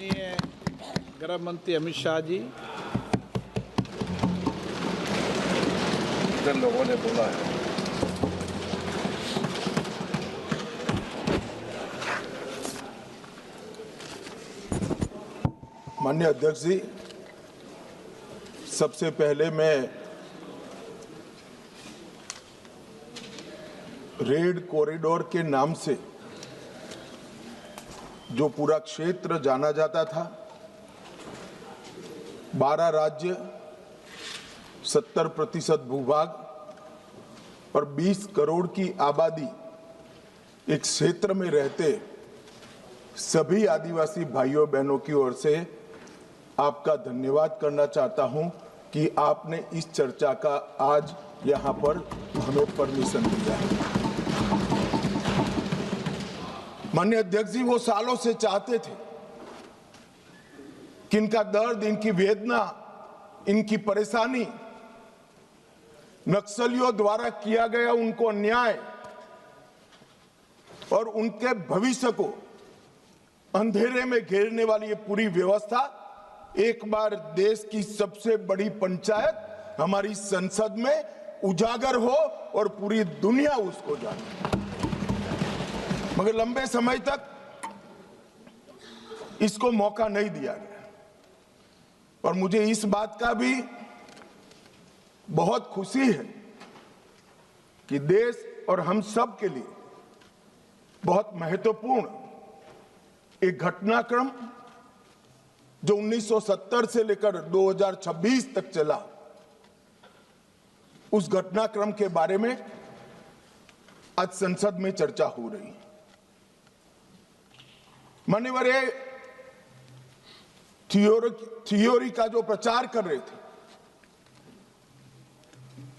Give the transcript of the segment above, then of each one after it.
माननीय गृह मंत्री अमित शाह जी, लोगों ने बोला है। माननीय अध्यक्ष जी, सबसे पहले मैं रेड कॉरिडोर के नाम से जो पूरा क्षेत्र जाना जाता था, 12 राज्य, 70% भूभाग और 20 करोड़ की आबादी एक क्षेत्र में रहते सभी आदिवासी भाइयों बहनों की ओर से आपका धन्यवाद करना चाहता हूं कि आपने इस चर्चा का आज यहां पर हमें परमिशन दिया है। माननीय अध्यक्ष जी, वो सालों से चाहते थे कि इनका दर्द, इनकी वेदना, इनकी परेशानी, नक्सलियों द्वारा किया गया उनको अन्याय और उनके भविष्य को अंधेरे में घेरने वाली ये पूरी व्यवस्था एक बार देश की सबसे बड़ी पंचायत हमारी संसद में उजागर हो और पूरी दुनिया उसको जाने। मगर लंबे समय तक इसको मौका नहीं दिया गया और मुझे इस बात का भी बहुत खुशी है कि देश और हम सब के लिए बहुत महत्वपूर्ण एक घटनाक्रम जो 1970 से लेकर 2026 तक चला, उस घटनाक्रम के बारे में आज संसद में चर्चा हो रही है। मान्यवर, थियोरी का जो प्रचार कर रहे थे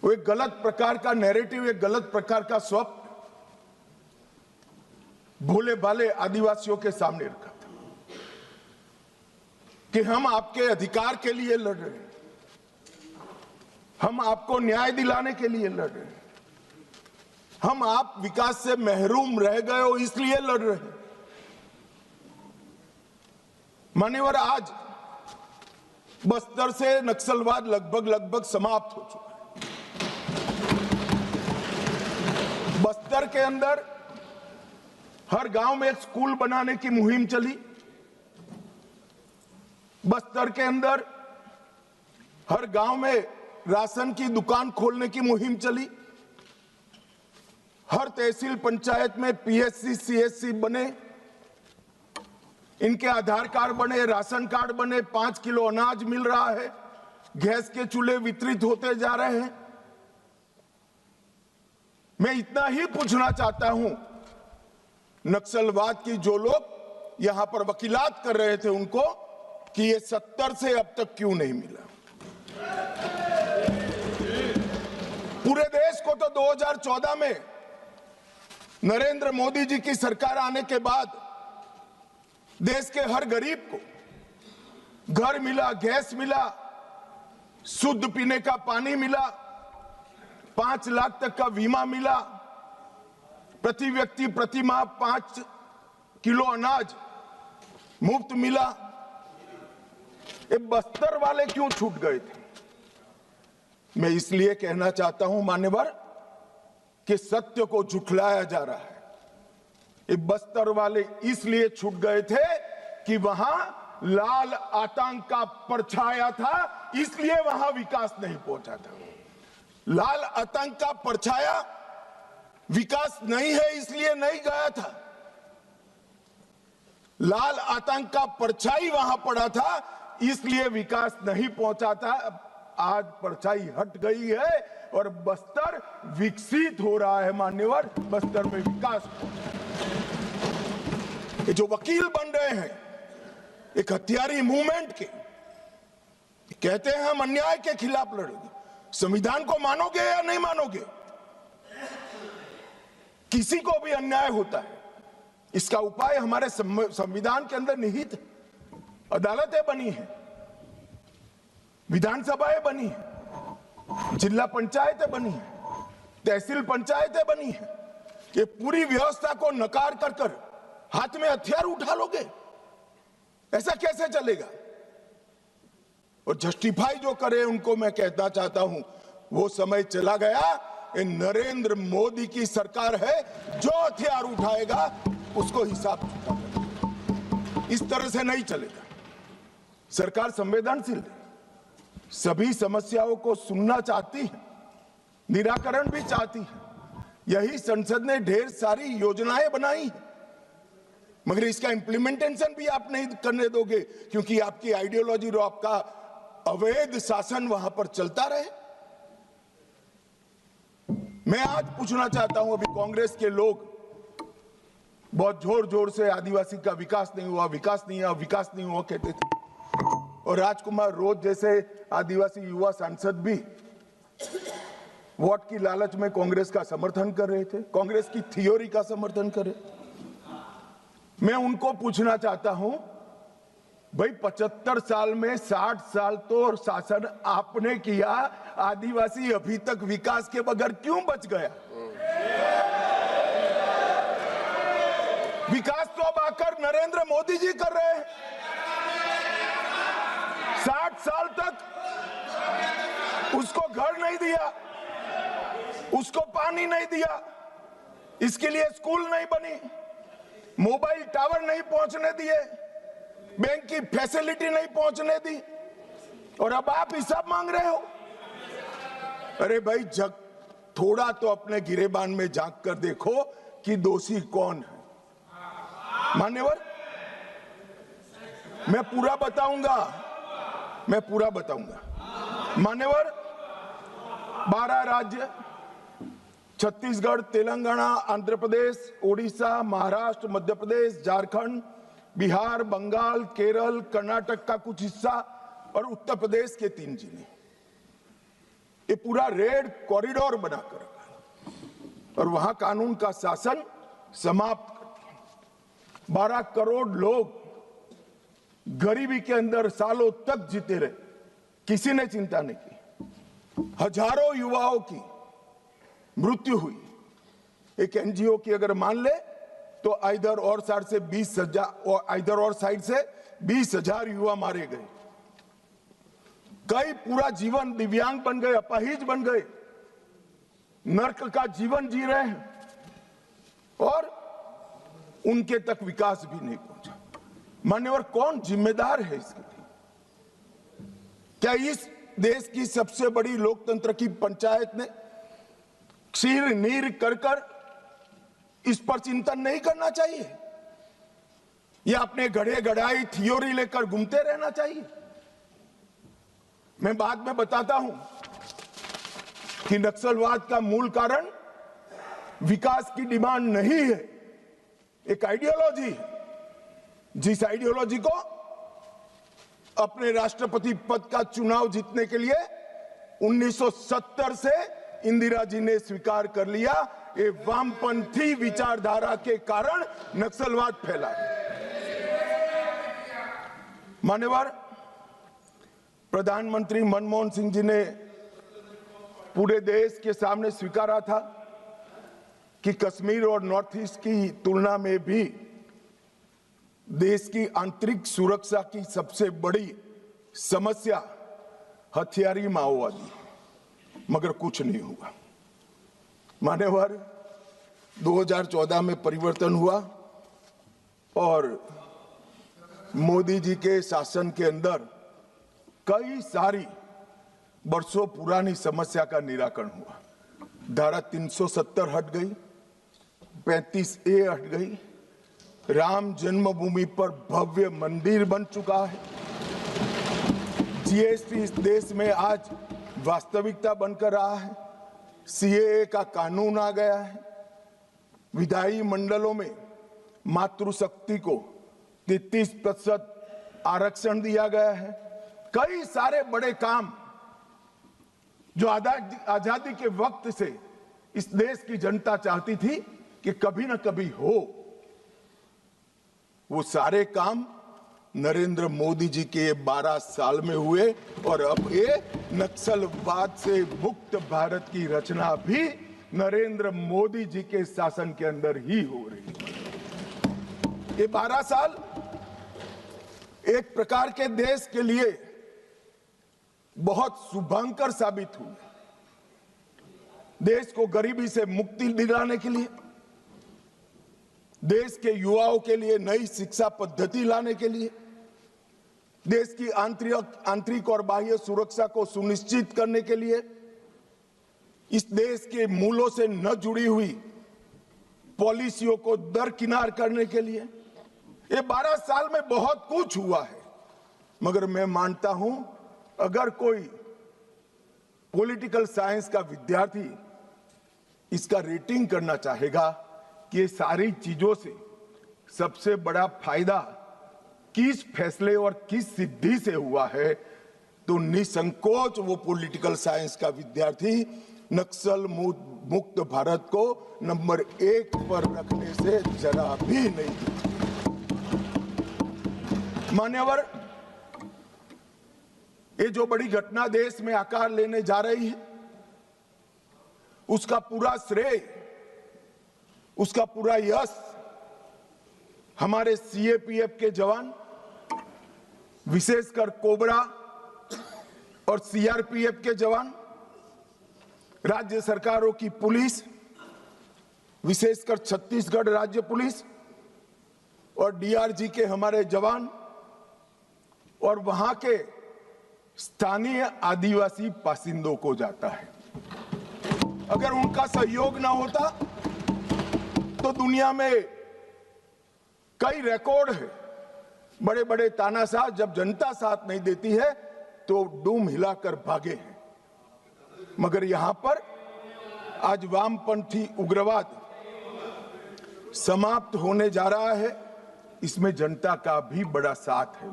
वो एक गलत प्रकार का नैरेटिव, एक गलत प्रकार का स्वप्न भोले भाले आदिवासियों के सामने रखा था कि हम आपके अधिकार के लिए लड़ रहे हैं, हम आपको न्याय दिलाने के लिए लड़ रहे हैं, हम आप विकास से महरूम रह गए हो इसलिए लड़ रहे हैं। मान्यवर, आज बस्तर से नक्सलवाद लगभग समाप्त हो चुका है। बस्तर के अंदर हर गांव में एक स्कूल बनाने की मुहिम चली। बस्तर के अंदर हर गांव में राशन की दुकान खोलने की मुहिम चली। हर तहसील पंचायत में पीएचसी, सीएचसी बने, इनके आधार कार्ड बने, राशन कार्ड बने, 5 किलो अनाज मिल रहा है, गैस के चूल्हे वितरित होते जा रहे हैं। मैं इतना ही पूछना चाहता हूं, नक्सलवाद की जो लोग यहां पर वकीलात कर रहे थे उनको, कि ये 70 से अब तक क्यों नहीं मिला। पूरे देश को तो 2014 में नरेंद्र मोदी जी की सरकार आने के बाद देश के हर गरीब को घर मिला, गैस मिला, शुद्ध पीने का पानी मिला, 5 लाख तक का बीमा मिला, प्रति व्यक्ति प्रति माह 5 किलो अनाज मुफ्त मिला। ये बस्तर वाले क्यों छूट गए थे? मैं इसलिए कहना चाहता हूं मान्यवर कि सत्य को झुठलाया जा रहा है। ये बस्तर वाले इसलिए छूट गए थे कि वहां लाल आतंक का परछाया था, इसलिए वहां विकास नहीं पहुंचा था। लाल आतंक का परछाया विकास नहीं है इसलिए नहीं गया था। लाल आतंक का परछाई वहां पड़ा था इसलिए विकास नहीं पहुंचा था। आज परछाई हट गई है और बस्तर विकसित हो रहा है। मान्यवर, बस्तर में विकास। ये जो वकील बन रहे हैं एक हथियारी मूवमेंट के, कहते हैं हम अन्याय के खिलाफ लड़ेंगे। संविधान को मानोगे या नहीं मानोगे? किसी को भी अन्याय होता है, इसका उपाय हमारे संविधान के अंदर निहित है। अदालतें बनी हैं, विधानसभाएं बनी हैं, जिला पंचायतें बनी हैं, तहसील पंचायतें बनी हैं। ये पूरी व्यवस्था को नकार कर हाथ में हथियार उठा लोगे? ऐसा कैसे चलेगा? और जस्टिफाई जो करे उनको मैं कहना चाहता हूं, वो समय चला गया। ये नरेंद्र मोदी की सरकार है, जो हथियार उठाएगा उसको हिसाब चुकाना है। इस तरह से नहीं चलेगा। सरकार संवेदनशील है, सभी समस्याओं को सुनना चाहती है, निराकरण भी चाहती है। यही संसद ने ढेर सारी योजनाएं बनाई है, मगर इसका इंप्लीमेंटेशन भी आप नहीं करने दोगे, क्योंकि आपकी आइडियोलॉजी और आपका अवैध शासन वहां पर चलता रहे। मैं आज पूछना चाहता हूं, अभी कांग्रेस के लोग बहुत जोर जोर से आदिवासी का विकास नहीं हुआ, विकास नहीं हुआ, विकास नहीं हुआ कहते थे, और राजकुमार रोज जैसे आदिवासी युवा सांसद भी वोट की लालच में कांग्रेस का समर्थन कर रहे थे, कांग्रेस की थ्योरी का समर्थन कर रहे। मैं उनको पूछना चाहता हूं, भाई 75 साल में 60 साल तो शासन आपने किया, आदिवासी अभी तक विकास के बगैर क्यों बच गया? विकास तो अब आकर नरेंद्र मोदी जी कर रहे हैं। 60 साल तक उसको घर नहीं दिया, उसको पानी नहीं दिया, इसके लिए स्कूल नहीं बनी, मोबाइल टावर नहीं पहुंचने दिए, बैंक की फैसिलिटी नहीं पहुंचने दी, और अब आप हिसाब मांग रहे हो। अरे भाई, जग थोड़ा तो अपने गिरेबान में झांक कर देखो कि दोषी कौन है। मान्यवर, मैं पूरा बताऊंगा। मान्यवर, 12 राज्य, छत्तीसगढ़, तेलंगाना, आंध्र प्रदेश, ओडिशा, महाराष्ट्र, मध्य प्रदेश, झारखंड, बिहार, बंगाल, केरल, कर्नाटक का कुछ हिस्सा और उत्तर प्रदेश के 3 जिले, ये पूरा रेड कॉरिडोर बनाकर रखा और वहां कानून का शासन समाप्त कर दिया। 12 करोड़ लोग गरीबी के अंदर सालों तक जीते रहे, किसी ने चिंता नहीं की। हजारों युवाओं की मृत्यु हुई। एक एनजीओ की अगर मान ले तो इधर और साइड से 20,000 युवा मारे गए। कई पूरा जीवन दिव्यांग बन गए, अपाहिज बन गए, नर्क का जीवन जी रहे हैं और उनके तक विकास भी नहीं पहुंचा। मान्यवर, कौन जिम्मेदार है इसके लिए? क्या इस देश की सबसे बड़ी लोकतंत्र की पंचायत ने क्षीर नीर कर इस पर चिंतन नहीं करना चाहिए, या अपने गढ़े गढ़ाई थ्योरी लेकर घूमते रहना चाहिए? मैं बाद में बताता हूं कि नक्सलवाद का मूल कारण विकास की डिमांड नहीं है, एक आइडियोलॉजी है। जिस आइडियोलॉजी को अपने राष्ट्रपति पद का चुनाव जीतने के लिए 1970 से इंदिरा जी ने स्वीकार कर लिया, ये वामपंथी विचारधारा के कारण नक्सलवाद फैला है। मान्यवर, प्रधानमंत्री मनमोहन सिंह जी ने पूरे देश के सामने स्वीकारा था कि कश्मीर और नॉर्थ ईस्ट की तुलना में भी देश की आंतरिक सुरक्षा की सबसे बड़ी समस्या हथियारी माओवादी, मगर कुछ नहीं हुआ। मान्यवर, 2014 में परिवर्तन हुआ और मोदी जी के शासन के अंदर कई सारी वर्षों पुरानी समस्या का निराकरण हुआ। धारा 370 हट गई, 35A हट गई, राम जन्मभूमि पर भव्य मंदिर बन चुका है, जीएसटी इस देश में आज वास्तविकता बनकर रहा है, सीएए का कानून आ गया है, विधायी मंडलों में मातृशक्ति को 33% आरक्षण दिया गया है। कई सारे बड़े काम जो आजादी के वक्त से इस देश की जनता चाहती थी कि कभी ना कभी हो, वो सारे काम नरेंद्र मोदी जी के 12 साल में हुए और अब ये नक्सलवाद से मुक्त भारत की रचना भी नरेंद्र मोदी जी के शासन के अंदर ही हो रही है। ये 12 साल एक प्रकार के देश के लिए बहुत शुभंकर साबित हुई। देश को गरीबी से मुक्ति दिलाने के लिए, देश के युवाओं के लिए नई शिक्षा पद्धति लाने के लिए, देश की आंतरिक और बाह्य सुरक्षा को सुनिश्चित करने के लिए, इस देश के मूलों से न जुड़ी हुई पॉलिसियों को दरकिनार करने के लिए ये 12 साल में बहुत कुछ हुआ है। मगर मैं मानता हूं, अगर कोई पॉलिटिकल साइंस का विद्यार्थी इसका रेटिंग करना चाहेगा कि ये सारी चीजों से सबसे बड़ा फायदा किस फैसले और किस सिद्धि से हुआ है, तो निसंकोच वो पॉलिटिकल साइंस का विद्यार्थी नक्सल मुक्त भारत को नंबर 1 पर रखने से जरा भी नहीं। मान्यवर, ये जो बड़ी घटना देश में आकार लेने जा रही है, उसका पूरा श्रेय, उसका पूरा यश हमारे सीएपीएफ के जवान, विशेषकर कोबरा और सीआरपीएफ के जवान, राज्य सरकारों की पुलिस, विशेषकर छत्तीसगढ़ राज्य पुलिस और डीआरजी के हमारे जवान और वहां के स्थानीय आदिवासी बासिंदों को जाता है। अगर उनका सहयोग ना होता तो दुनिया में कई रिकॉर्ड है, बड़े बड़े तानाशाह जब जनता साथ नहीं देती है तो डूम हिलाकर भागे हैं। मगर यहां पर आज वामपंथी उग्रवाद समाप्त होने जा रहा है, इसमें जनता का भी बड़ा साथ है।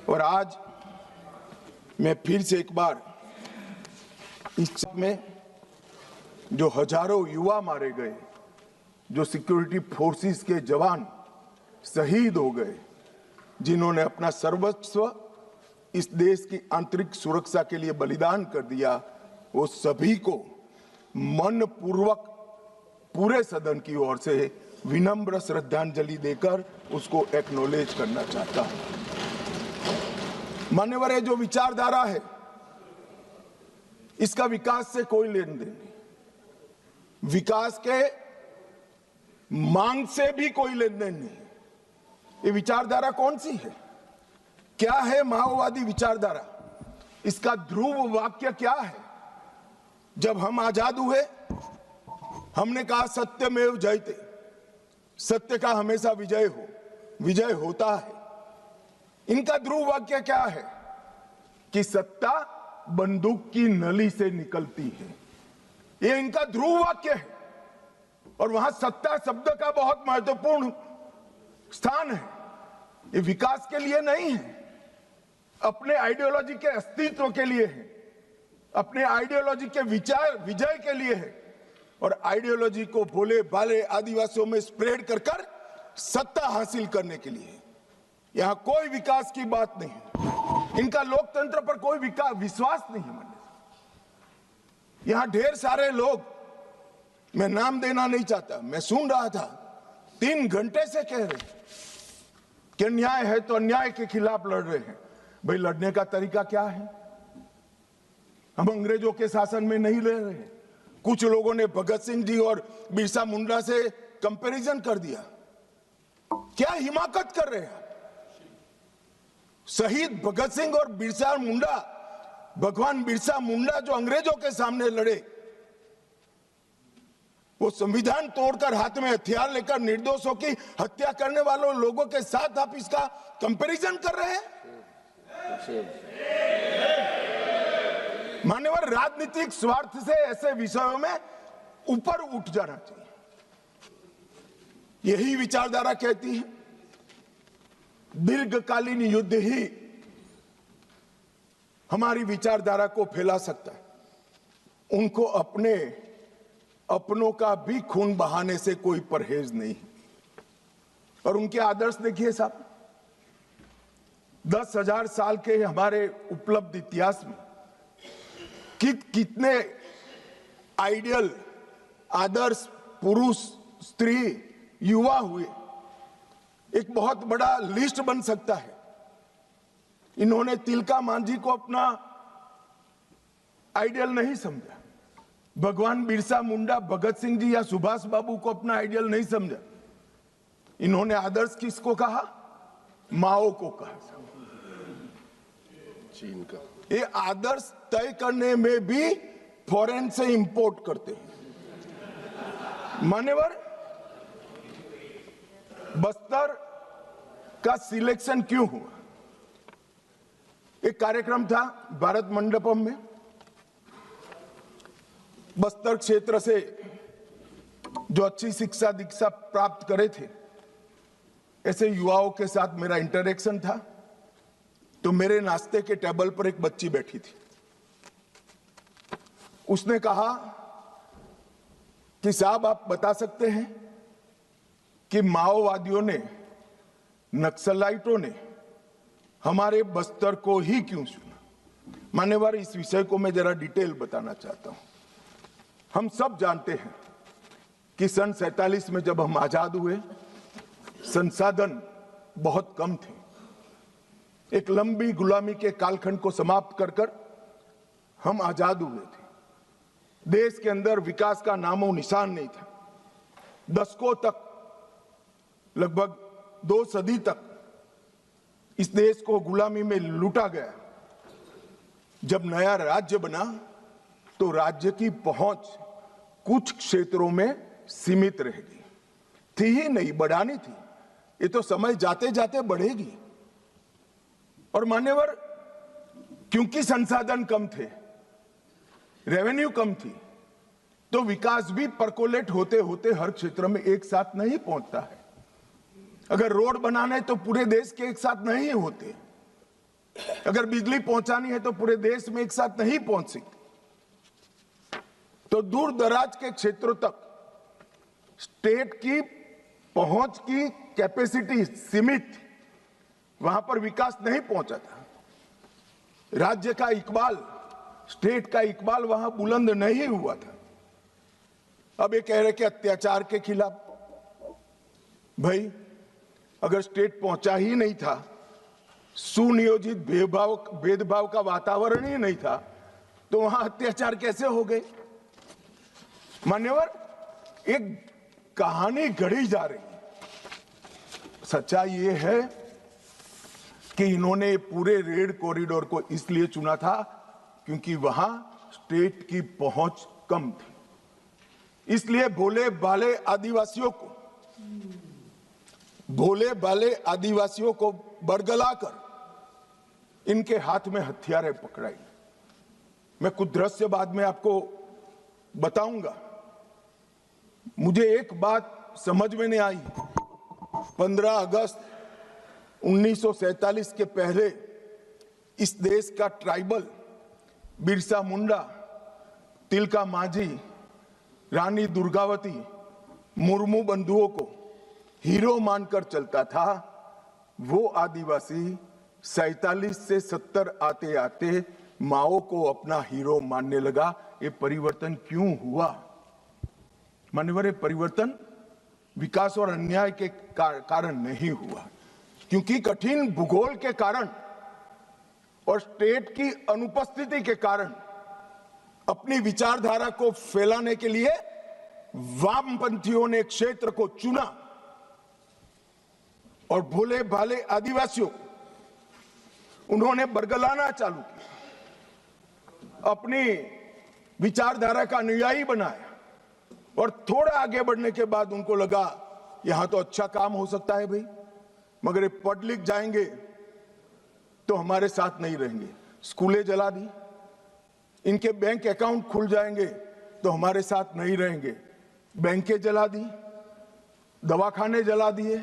और आज मैं फिर से एक बार इस में जो हजारों युवा मारे गए, जो सिक्योरिटी फोर्सेस के जवान शहीद हो गए, जिन्होंने अपना सर्वस्व इस देश की आंतरिक सुरक्षा के लिए बलिदान कर दिया, वो सभी को मन पूर्वक पूरे सदन की ओर से विनम्र श्रद्धांजलि देकर उसको एक्नॉलेज करना चाहता हूं। मान्यवर, ये जो विचारधारा है, इसका विकास से कोई लेन देन नहीं, विकास के मांग से भी कोई लेन देन नहीं। ये विचारधारा कौन सी है? क्या है माओवादी विचारधारा? इसका ध्रुव वाक्य क्या है? जब हम आजाद हुए, हमने कहा सत्यमेव जयते, सत्य का हमेशा विजय होता है। इनका ध्रुव वाक्य क्या है? कि सत्ता बंदूक की नली से निकलती है, ये इनका ध्रुव वाक्य है। और वहां सत्ता शब्द का बहुत महत्वपूर्ण स्थान है। ये विकास के लिए नहीं है, अपने आइडियोलॉजी के अस्तित्व के लिए है, अपने आइडियोलॉजी के विजय के लिए है। और आइडियोलॉजी को भोले भाले आदिवासियों में स्प्रेड कर सत्ता हासिल करने के लिए। यहां कोई विकास की बात नहीं है, इनका लोकतंत्र पर कोई विश्वास नहीं है। यहां ढेर सारे लोग, मैं नाम देना नहीं चाहता, मैं सुन रहा था, 3 घंटे से कह रहे हैं कि अन्याय है तो अन्याय के खिलाफ लड़ रहे हैं। भाई, लड़ने का तरीका क्या है? हम अंग्रेजों के शासन में नहीं रह रहे हैं। कुछ लोगों ने भगत सिंह जी और बिरसा मुंडा से कंपैरिजन कर दिया। क्या हिमाकत कर रहे हैं? शहीद भगत सिंह और बिरसा मुंडा, भगवान बिरसा मुंडा जो अंग्रेजों के सामने लड़े, वो संविधान तोड़कर हाथ में हथियार लेकर निर्दोषों की हत्या करने वालों लोगों के साथ आप इसका कंपैरिजन कर रहे हैं? मान्यवर, राजनीतिक स्वार्थ से ऐसे विषयों में ऊपर उठ जाना चाहिए। यही विचारधारा कहती है दीर्घकालीन युद्ध ही हमारी विचारधारा को फैला सकता है। उनको अपनों का भी खून बहाने से कोई परहेज नहीं। और उनके आदर्श देखिए साहब, 10,000 साल के हमारे उपलब्ध इतिहास में कितने आइडियल आदर्श पुरुष, स्त्री, युवा हुए। एक बहुत बड़ा लिस्ट बन सकता है। इन्होंने तिलका मांझी को अपना आइडियल नहीं समझा, भगवान बिरसा मुंडा, भगत सिंह जी या सुभाष बाबू को अपना आइडियल नहीं समझा। इन्होंने आदर्श किसको कहा? माओ को कहा। चीन का ये आदर्श तय करने में भी फॉरेन से इंपोर्ट करते हैं। मान्यवर, बस्तर का सिलेक्शन क्यों हुआ? एक कार्यक्रम था भारत मंडपम में। बस्तर क्षेत्र से जो अच्छी शिक्षा दीक्षा प्राप्त करे थे, ऐसे युवाओं के साथ मेरा इंटरेक्शन था। तो मेरे नाश्ते के टेबल पर एक बच्ची बैठी थी। उसने कहा कि साहब, आप बता सकते हैं कि माओवादियों ने, नक्सलाइटों ने हमारे बस्तर को ही क्यों चुना? मान्यवर, इस विषय को मैं जरा डिटेल बताना चाहता हूं। हम सब जानते हैं कि सन 47 में जब हम आजाद हुए, संसाधन बहुत कम थे। एक लंबी गुलामी के कालखंड को समाप्त कर हम आजाद हुए थे। देश के अंदर विकास का नामो निशान नहीं था। दशकों तक, लगभग 2 सदी तक इस देश को गुलामी में लूटा गया। जब नया राज्य बना तो राज्य की पहुंच कुछ क्षेत्रों में सीमित रह गई थी ही नहीं, बढ़ानी थी। ये तो समय जाते जाते बढ़ेगी। और मान्यवर, क्योंकि संसाधन कम थे, रेवेन्यू कम थी, तो विकास भी परकोलेट होते होते हर क्षेत्र में एक साथ नहीं पहुंचता है। अगर रोड बनाना है तो पूरे देश के एक साथ नहीं होते। अगर बिजली पहुंचानी है तो पूरे देश में एक साथ नहीं पहुंच सकती। तो दूर दराज के क्षेत्रों तक स्टेट की पहुंच की कैपेसिटी सीमित थी, वहां पर विकास नहीं पहुंचा था। राज्य का इकबाल, स्टेट का इकबाल वहां बुलंद नहीं हुआ था। अब ये कह रहे कि अत्याचार के खिलाफ, भाई अगर स्टेट पहुंचा ही नहीं था, सुनियोजित भेदभाव का वातावरण ही नहीं था, तो वहां अत्याचार कैसे हो गए? मान्यवर, एक कहानी गढ़ी जा रही है। सच्चाई ये है कि इन्होंने पूरे रेड कॉरिडोर को इसलिए चुना था क्योंकि वहां स्टेट की पहुंच कम थी। इसलिए भोले भाले आदिवासियों को बरगलाकर इनके हाथ में हथियारें पकड़ाई। मैं कुछ दृश्य बाद में आपको बताऊंगा। मुझे एक बात समझ में नहीं आई। 15 अगस्त 1947 के पहले इस देश का ट्राइबल बिरसा मुंडा, तिलका मांझी, रानी दुर्गावती, मुर्मू बंधुओं को हीरो मानकर चलता था। वो आदिवासी 47 से 70 आते आते माओ को अपना हीरो मानने लगा। ये परिवर्तन क्यों हुआ? मान्यवर, परिवर्तन विकास और अन्याय के कारण नहीं हुआ, क्योंकि कठिन भूगोल के कारण और स्टेट की अनुपस्थिति के कारण अपनी विचारधारा को फैलाने के लिए वामपंथियों ने क्षेत्र को चुना और भोले भाले आदिवासियों उन्होंने बरगलाना चालू किया, अपनी विचारधारा का अनुयायी बनाया। और थोड़ा आगे बढ़ने के बाद उनको लगा यहां तो अच्छा काम हो सकता है भाई, मगर ये पढ़ लिख जाएंगे तो हमारे साथ नहीं रहेंगे। स्कूलें जला दी, इनके बैंक अकाउंट खुल जाएंगे तो हमारे साथ नहीं रहेंगे। बैंकें जला दी, दवाखाने जला दिए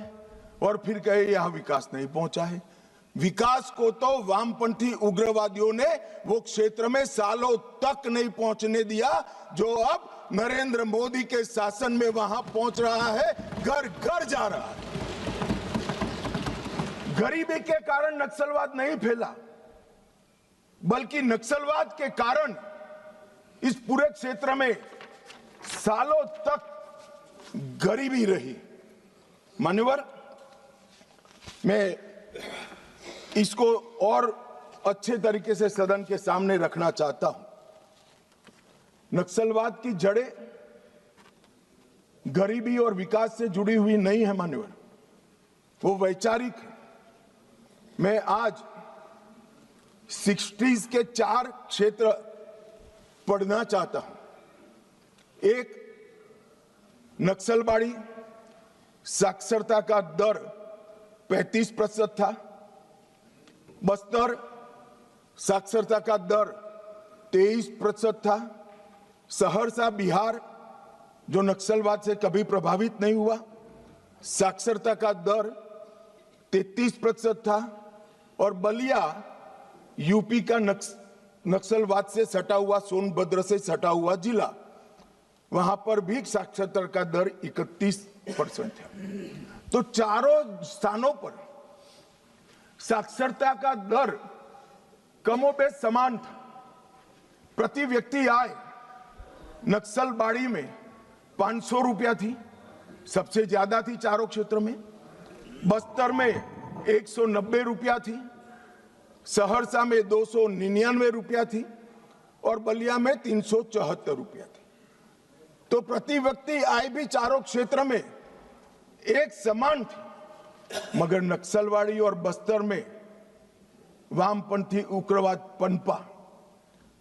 और फिर कहे यहां विकास नहीं पहुंचा है। विकास को तो वामपंथी उग्रवादियों ने वो क्षेत्र में सालों तक नहीं पहुंचने दिया, जो अब नरेंद्र मोदी के शासन में वहां पहुंच रहा है, घर घर जा रहा है। गरीबी के कारण नक्सलवाद नहीं फैला, बल्कि नक्सलवाद के कारण इस पूरे क्षेत्र में सालों तक गरीबी रही। मान्यवर, मैं इसको और अच्छे तरीके से सदन के सामने रखना चाहता हूं। नक्सलवाद की जड़ें गरीबी और विकास से जुड़ी हुई नहीं है मान्यवर, वो वैचारिक है। मैं आज 60s के 4 क्षेत्र पढ़ना चाहता हूं। एक, नक्सलबाड़ी साक्षरता का दर 35% था। बस्तर साक्षरता का दर 23% था। सहरसा बिहार जो नक्सलवाद से कभी प्रभावित नहीं हुआ, साक्षरता का दर 33% था। और बलिया यूपी का नक्सलवाद से सटा हुआ, सोनभद्र से सटा हुआ जिला, वहां पर भी साक्षरता का दर 31% है। तो चारों स्थानों पर साक्षरता का दर कमोबेश समान था। प्रति व्यक्ति आय नक्सलबाड़ी में 500 रुपया थी, सबसे ज्यादा थी चारों क्षेत्र में। बस्तर में 190 रुपया थी, सहरसा में 299 रुपया थी और बलिया में 374 रुपया थी। तो प्रति व्यक्ति आय भी चारों क्षेत्र में एक समान थी, मगर नक्सलवाड़ी और बस्तर में वामपंथी उग्रवाद पनपा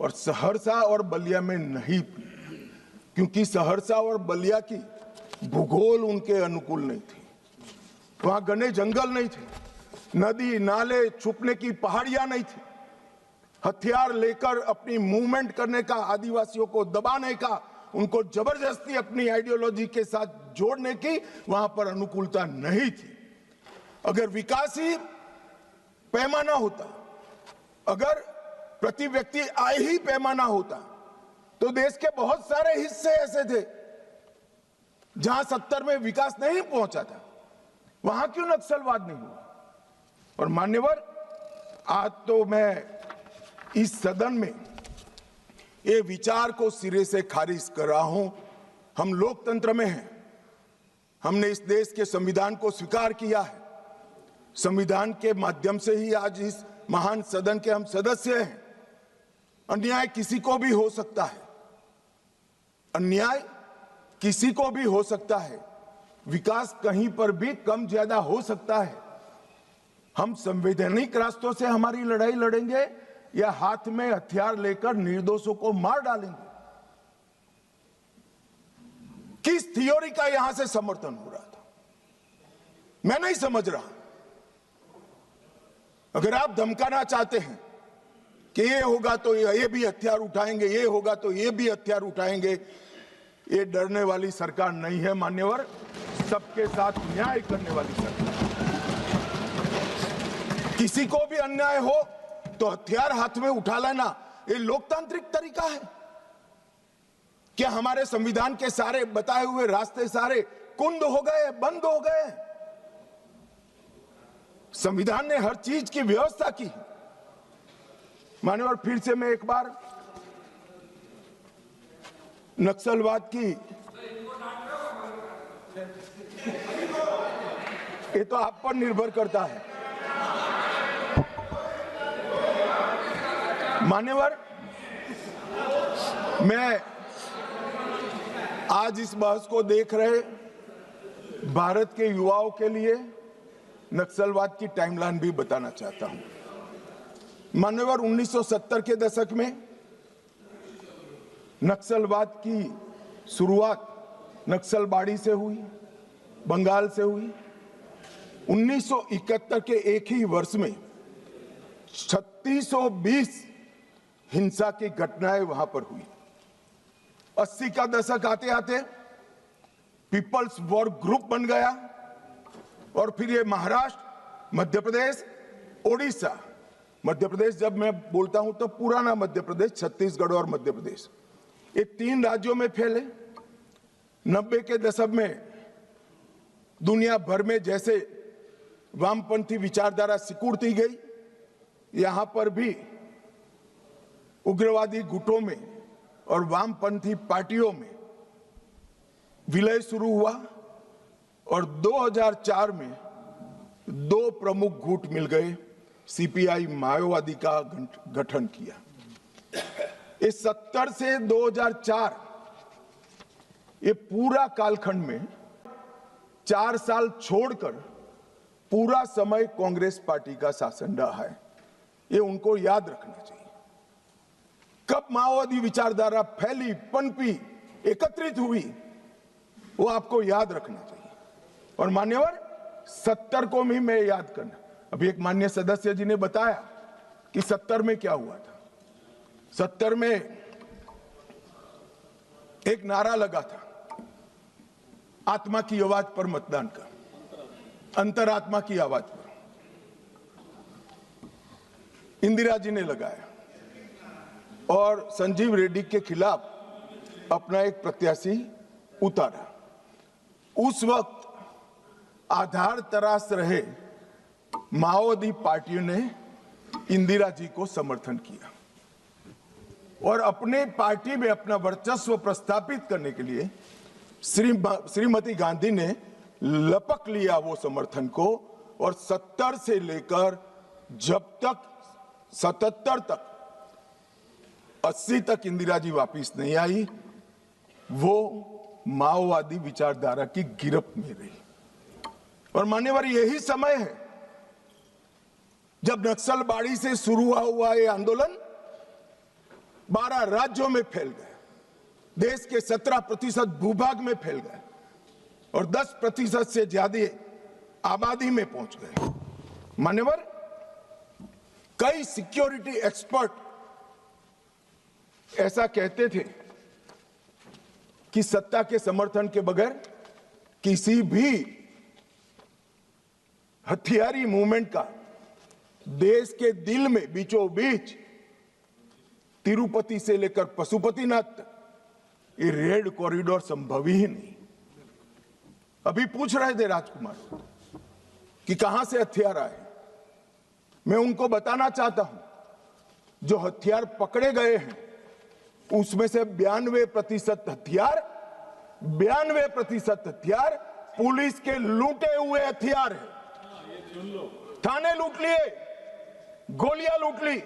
और सहरसा और बलिया में नहीं, क्योंकि सहरसा और बलिया की भूगोल उनके अनुकूल नहीं थी। वहां घने जंगल नहीं थे, नदी नाले, छुपने की पहाड़ियां नहीं थी। हथियार लेकर अपनी मूवमेंट करने का, आदिवासियों को दबाने का, उनको जबरदस्ती अपनी आइडियोलॉजी के साथ जोड़ने की वहां पर अनुकूलता नहीं थी। अगर विकासी पैमाना होता, अगर प्रति व्यक्ति आय ही पैमाना होता, तो देश के बहुत सारे हिस्से ऐसे थे जहां 70 में विकास नहीं पहुंचा था। वहां क्यों नक्सलवाद नहीं हुआ? और मान्यवर, आज तो मैं इस सदन में ये विचार को सिरे से खारिज कर रहा हूं। हम लोकतंत्र में हैं, हमने इस देश के संविधान को स्वीकार किया है। संविधान के माध्यम से ही आज इस महान सदन के हम सदस्य हैं। अन्याय किसी को भी हो सकता है, अन्याय किसी को भी हो सकता है, विकास कहीं पर भी कम ज्यादा हो सकता है। हम संवैधानिक रास्तों से हमारी लड़ाई लड़ेंगे या हाथ में हथियार लेकर निर्दोषों को मार डालेंगे? किस थियोरी का यहां से समर्थन हो रहा था, मैं नहीं समझ रहा। अगर आप धमकाना चाहते हैं कि ये होगा तो ये भी हथियार उठाएंगे, ये होगा तो ये भी हथियार उठाएंगे, ये डरने वाली सरकार नहीं है मान्यवर, सबके साथ न्याय करने वाली सरकार। किसी को भी अन्याय हो तो हथियार हाथ में उठा लेना, ये लोकतांत्रिक तरीका है क्या? हमारे संविधान के सारे बताए हुए रास्ते सारे कुंद हो गए, बंद हो गए? संविधान ने हर चीज की व्यवस्था की। मान्यवर, फिर से मैं एक बार नक्सलवाद की, ये तो आप पर निर्भर करता है मान्यवर। मैं आज इस बहस को देख रहे भारत के युवाओं के लिए नक्सलवाद की टाइमलाइन भी बताना चाहता हूं। मान्यवर, 1970 के दशक में नक्सलवाद की शुरुआत नक्सलबाड़ी से हुई, बंगाल से हुई। 1971 के एक ही वर्ष में 3620 हिंसा की घटनाएं वहां पर हुई। 80 का दशक आते आते पीपल्स वॉर ग्रुप बन गया और फिर ये महाराष्ट्र, मध्य प्रदेश, ओडिशा, मध्य प्रदेश जब मैं बोलता हूं तो पुराना मध्य प्रदेश, छत्तीसगढ़ और मध्य प्रदेश, ये 3 राज्यों में फैले। 90 के दशक में दुनिया भर में जैसे वामपंथी विचारधारा सिकुड़ती गई, यहां पर भी उग्रवादी गुटों में और वामपंथी पार्टियों में विलय शुरू हुआ और 2004 में दो प्रमुख गुट मिल गए, सीपीआई माओवादी का गठन किया। इस 70 से 2004 ये पूरा कालखंड में 4 साल छोड़कर पूरा समय कांग्रेस पार्टी का शासन रहा है। ये उनको याद रखना चाहिए। कब माओवादी विचारधारा फैली, पनपी, एकत्रित हुई, वो आपको याद रखना चाहिए। और मान्यवर 70 को भी मैं याद करना। अभी एक माननीय सदस्य जी ने बताया कि 70 में क्या हुआ था। 70 में एक नारा लगा था, आत्मा की आवाज पर मतदान का, अंतरात्मा की आवाज पर। इंदिरा जी ने लगाया और संजीव रेड्डी के खिलाफ अपना एक प्रत्याशी उतारा। उस वक्त आधार तराश रहे माओवादी पार्टियों ने इंदिरा जी को समर्थन किया और अपने पार्टी में अपना वर्चस्व प्रस्थापित करने के लिए श्रीमती गांधी ने लपक लिया वो समर्थन को। और 70 से लेकर जब तक 77 तक 80 तक इंदिरा जी वापिस नहीं आई, वो माओवादी विचारधारा की गिरफ्त में रही। और मान्यवर यही समय है जब नक्सलबाड़ी से शुरू हुआ ये आंदोलन 12 राज्यों में फैल गया, देश के 17% भूभाग में फैल गए और 10% से ज्यादा आबादी में पहुंच गए। मान्यवर कई सिक्योरिटी एक्सपर्ट ऐसा कहते थे कि सत्ता के समर्थन के बगैर किसी भी हथियारी मूवमेंट का देश के दिल में बीचों बीच तिरुपति से लेकर पशुपतिनाथ तक ये रेड कॉरिडोर संभव ही नहीं। अभी पूछ रहे थे राजकुमार कि कहां से हथियार आए। मैं उनको बताना चाहता हूं, जो हथियार पकड़े गए हैं उसमें से 92% हथियार पुलिस के लूटे हुए हथियार है। थाने लूट लिए, गोलियां लूट ली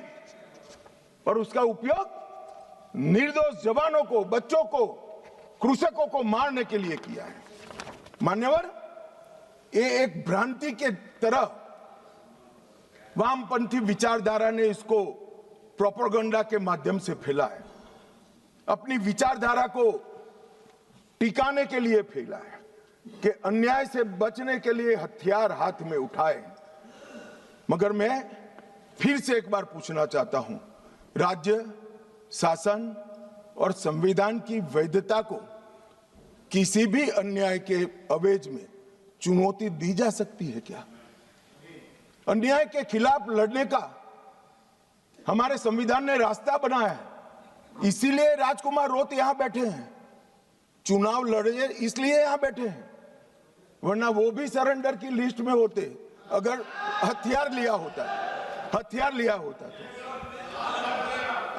और उसका उपयोग निर्दोष जवानों को, बच्चों को, कृषकों को मारने के लिए किया है। मान्यवर ये एक भ्रांति के तरह वामपंथी विचारधारा ने इसको प्रोपेगेंडा के माध्यम से फैला है, अपनी विचारधारा को टिकाने के लिए फैला है कि अन्याय से बचने के लिए हथियार हाथ में उठाए। मगर मैं फिर से एक बार पूछना चाहता हूं, राज्य शासन और संविधान की वैधता को किसी भी अन्याय के अवेज में चुनौती दी जा सकती है क्या? अन्याय के खिलाफ लड़ने का हमारे संविधान ने रास्ता बनाया है। इसीलिए राजकुमार रोत यहां बैठे हैं, चुनाव लड़े इसलिए यहां बैठे हैं, वरना वो भी सरेंडर की लिस्ट में होते अगर हथियार लिया होता तो।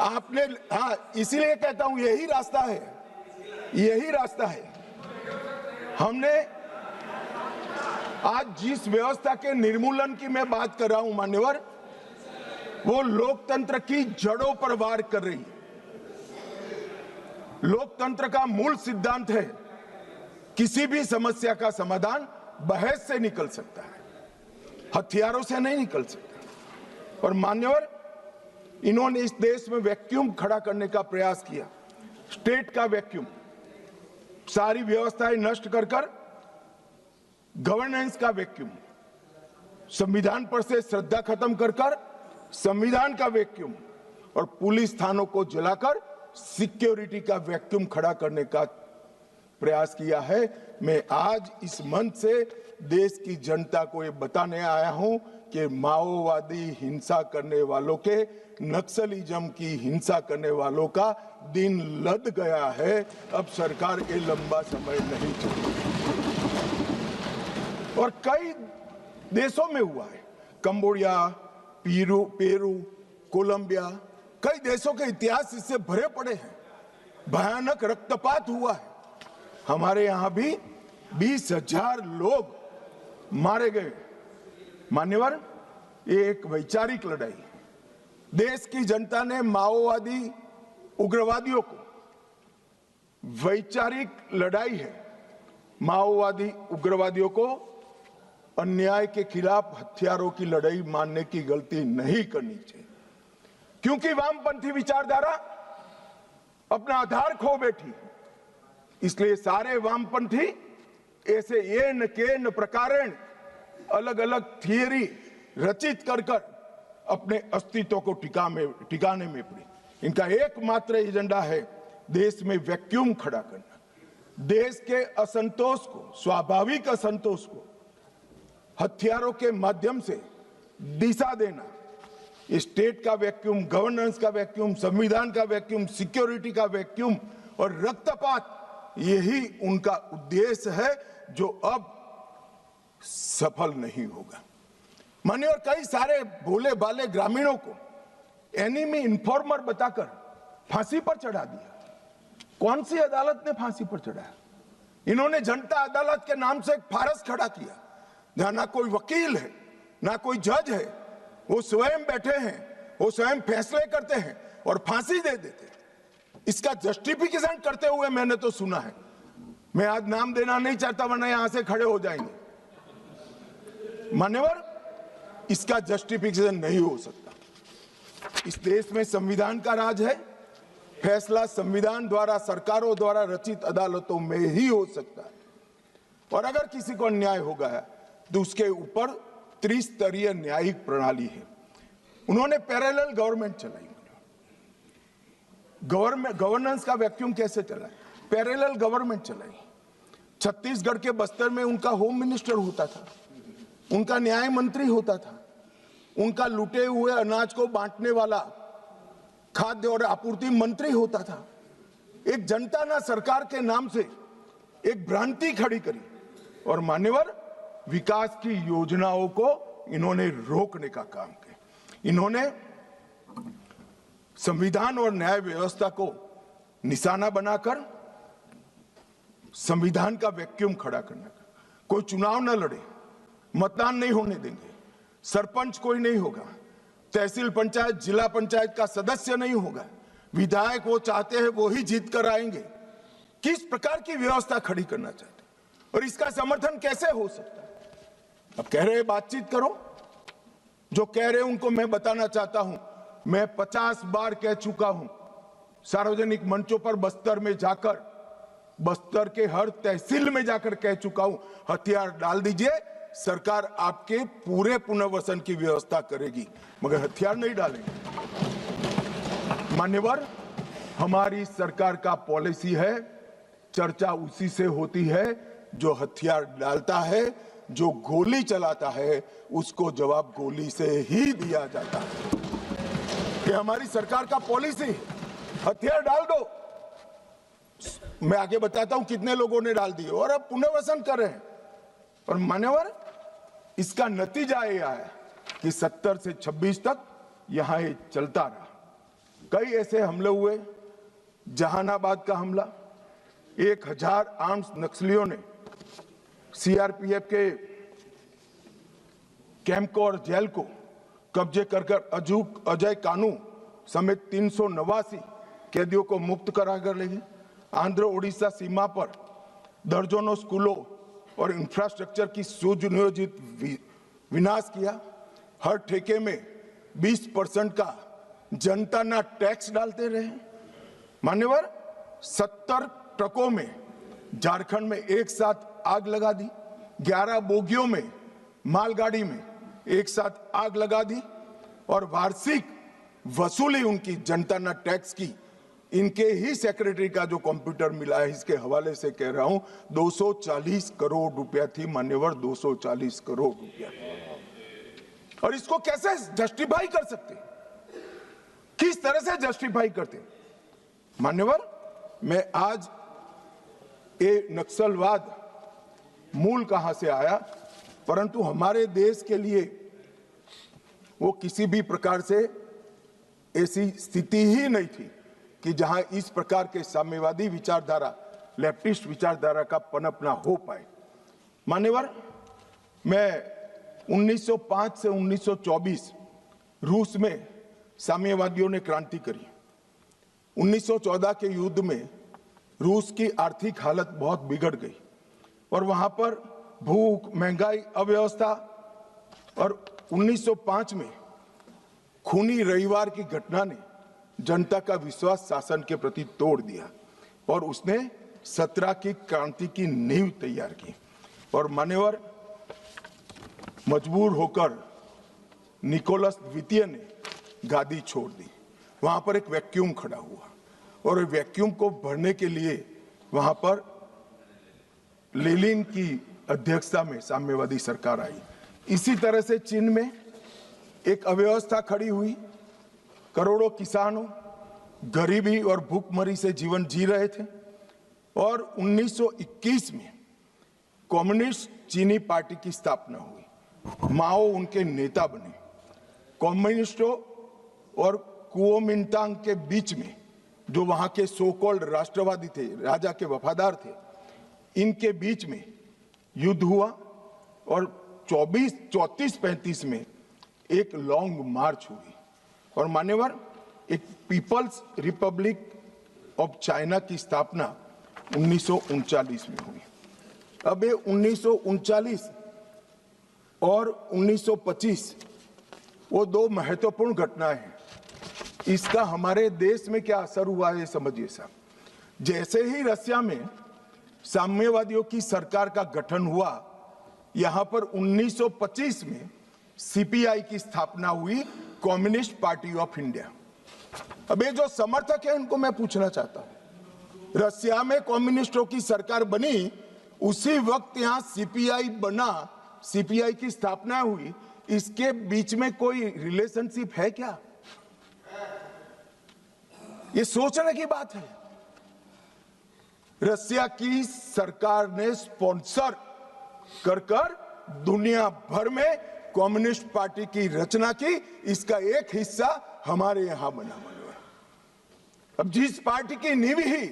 आपने, हाँ, इसीलिए कहता हूं यही रास्ता है। हमने आज जिस व्यवस्था के निर्मूलन की मैं बात कर रहा हूं मान्यवर, वो लोकतंत्र की जड़ों पर वार कर रही है। लोकतंत्र का मूल सिद्धांत है किसी भी समस्या का समाधान बहस से निकल सकता है, हथियारों से नहीं निकल सकता। और मान्यवर इन्होंने इस देश में वैक्यूम खड़ा करने का प्रयास किया, स्टेट का वैक्यूम, सारी व्यवस्थाएं नष्ट कर गवर्नेंस का वैक्यूम, संविधान पर से श्रद्धा खत्म कर संविधान का वैक्यूम और पुलिस थानों को जलाकर सिक्योरिटी का वैक्यूम खड़ा करने का प्रयास किया है। मैं आज इस मंच से देश की जनता को ये बताने आया हूं कि माओवादी हिंसा करने वालों के, नक्सलिज्म की हिंसा करने वालों का दिन लद गया है। अब सरकार के लंबा समय नहीं चलेगा। और कई देशों में हुआ है, कंबोडिया, पेरू, कोलंबिया, कई देशों के इतिहास इससे भरे पड़े हैं। भयानक रक्तपात हुआ है। हमारे यहां भी 20,000 लोग मारे गए मान्यवर, ये एक वैचारिक लड़ाई है। देश की जनता ने माओवादी उग्रवादियों को, वैचारिक लड़ाई है, माओवादी उग्रवादियों को अन्याय के खिलाफ हथियारों की लड़ाई मानने की गलती नहीं करनी चाहिए, क्योंकि वामपंथी विचारधारा अपना आधार खो बैठी। इसलिए सारे वामपंथी ऐसे येन केन प्रकारेण अलग अलग थियरी रचित कर अपने अस्तित्व को टिकाने में पड़ी। इनका एकमात्र एजेंडा है देश में वैक्यूम खड़ा करना, देश के असंतोष को, स्वाभाविक असंतोष को हथियारों के माध्यम से दिशा देना। स्टेट का वैक्यूम, गवर्नेंस का वैक्यूम, संविधान का वैक्यूम, सिक्योरिटी का वैक्यूम और रक्तपात, यही उनका उद्देश्य है जो अब सफल नहीं होगा। मानिए, और कई सारे भोले भाले ग्रामीणों को एनिमी इन्फॉर्मर बताकर फांसी पर चढ़ा दिया। कौन सी अदालत ने फांसी पर चढ़ाया? इन्होंने जनता अदालत के नाम से एक फारस खड़ा किया, जहां ना कोई वकील है, ना कोई जज है, वो स्वयं बैठे हैं, वो स्वयं फैसले करते हैं और फांसी दे देते हैं। इसका जस्टिफिकेशन करते हुए मैंने तो सुना है, मैं आज नाम देना नहीं चाहता वरना यहां से खड़े हो जाएंगे। मान्यवर, इसका जस्टिफिकेशन नहीं हो सकता। इस देश में संविधान का राज है, फैसला संविधान द्वारा, सरकारों द्वारा रचित अदालतों में ही हो सकता है। और अगर किसी को अन्याय हो गया तो उसके ऊपर त्रिस्तरीय न्यायिक प्रणाली है। उन्होंने पैरेलल गवर्नमेंट चलाई। गवर्नेंस का वैक्यूम कैसे चला? पैरेलल गवर्नमेंट चलाई। छत्तीसगढ़ के बस्तर में उनका होम मिनिस्टर होता था, उनका न्याय मंत्री होता था, उनका लूटे हुए अनाज को बांटने वाला खाद्य और आपूर्ति मंत्री होता था। एक जनता ने सरकार के नाम से एक भ्रांति खड़ी करी और मान्यवर, विकास की योजनाओं को इन्होंने रोकने का काम किया। इन्होंने संविधान और न्याय व्यवस्था को निशाना बनाकर संविधान का वैक्यूम खड़ा करने का। कोई चुनाव न लड़े, मतदान नहीं होने देंगे, सरपंच कोई नहीं होगा, तहसील पंचायत, जिला पंचायत का सदस्य नहीं होगा, विधायक वो चाहते हैं वो ही जीत कर आएंगे। किस प्रकार की व्यवस्था खड़ी करना चाहते हैं और इसका समर्थन कैसे हो सकता है? अब कह रहे बातचीत करो, जो कह रहे उनको मैं बताना चाहता हूं, मैं 50 बार कह चुका हूं सार्वजनिक मंचों पर, बस्तर में जाकर, बस्तर के हर तहसील में जाकर कह चुका हूं, हथियार डाल दीजिए, सरकार आपके पूरे पुनर्वसन की व्यवस्था करेगी, मगर हथियार नहीं डालेंगे। मान्यवर, हमारी सरकार का पॉलिसी है, चर्चा उसी से होती है जो हथियार डालता है, जो गोली चलाता है उसको जवाब गोली से ही दिया जाता है। ये हमारी सरकार का पॉलिसी, हथियार डाल दो। मैं आगे बताता हूं कितने लोगों ने डाल दिए और अब पुनर्वसन कर रहे हैं। और मान्यवर, इसका नतीजा ये आया कि 70 से 26 तक यहां ये चलता रहा। कई ऐसे हमले हुए, जहानाबाद का हमला, 1000 आर्म्स नक्सलियों ने सीआरपीएफ के कैंप को और जेल को कब्जे कर अजय कानू समेत 389 कैदियों को मुक्त कराकर ले गए। आंध्र ओडिशा सीमा पर दर्जनों स्कूलों और इंफ्रास्ट्रक्चर की सुनियोजित विनाश किया। हर ठेके में 20% का जनता ना टैक्स डालते रहे। मान्यवर, 70 ट्रकों में झारखंड में एक साथ आग लगा दी, 11 बोगियों में मालगाड़ी में एक साथ आग लगा दी और वार्षिक वसूली उनकी जनता ना टैक्स की, इनके ही सेक्रेटरी का जो कंप्यूटर मिला है इसके हवाले से कह रहा हूं, 240 करोड़ रुपया थी। मान्यवर, 240 करोड़ रुपया। और इसको कैसे जस्टिफाई कर सकते, किस तरह से जस्टिफाई करते? मान्यवर, मैं आज ये नक्सलवाद मूल कहां से आया, परंतु हमारे देश के लिए वो किसी भी प्रकार से ऐसी स्थिति ही नहीं थी कि जहां इस प्रकार के साम्यवादी विचारधारा, लेफ्टिस्ट विचारधारा का पनपना हो पाए। मान्यवर, मैं 1905 से 1924 रूस में साम्यवादियों ने क्रांति करी। 1914 के युद्ध में रूस की आर्थिक हालत बहुत बिगड़ गई और वहां पर भूख, महंगाई, अव्यवस्था और 1905 में खूनी रविवार की घटना ने जनता का विश्वास शासन के प्रति तोड़ दिया और उसने 17 की क्रांति की नींव तैयार की और मान्यवर मजबूर होकर निकोलस द्वितीय ने गादी छोड़ दी। वहां पर एक वैक्यूम खड़ा हुआ और वैक्यूम को भरने के लिए वहां पर लेनिन की अध्यक्षता में साम्यवादी सरकार आई। इसी तरह से चीन में एक अव्यवस्था खड़ी हुई। करोड़ों किसानों गरीबी और भूखमरी से जीवन जी रहे थे और 1921 में कम्युनिस्ट चीनी पार्टी की स्थापना हुई। माओ उनके नेता बने। कम्युनिस्टों और कुओमिंटांग के बीच में जो वहां के सो कॉल्ड राष्ट्रवादी थे, राजा के वफादार थे, इनके बीच में युद्ध हुआ और 34-35 में एक लॉन्ग मार्च हुई और मान्यवर एक पीपल्स रिपब्लिक ऑफ चाइना की स्थापना 1939 में हुई। अब ये 1939 और 1925 वो दो महत्वपूर्ण घटनाएं हैं। इसका हमारे देश में क्या असर हुआ है समझिए साहब। जैसे ही रसिया में साम्यवादियों की सरकार का गठन हुआ, यहां पर 1925 में सीपीआई की स्थापना हुई, कम्युनिस्ट पार्टी ऑफ इंडिया। अब ये जो समर्थक है उनको मैं पूछना चाहता हूं, रसिया में कम्युनिस्टों की सरकार बनी, उसी वक्त यहां सीपीआई बना, सीपीआई की स्थापना हुई, इसके बीच में कोई रिलेशनशिप है क्या? ये सोचने की बात है। रसिया की सरकार ने स्पॉन्सर कर दुनिया भर में कम्युनिस्ट पार्टी की रचना की, इसका एक हिस्सा हमारे यहां बना हुआ है। अब जिस पार्टी की नींव ही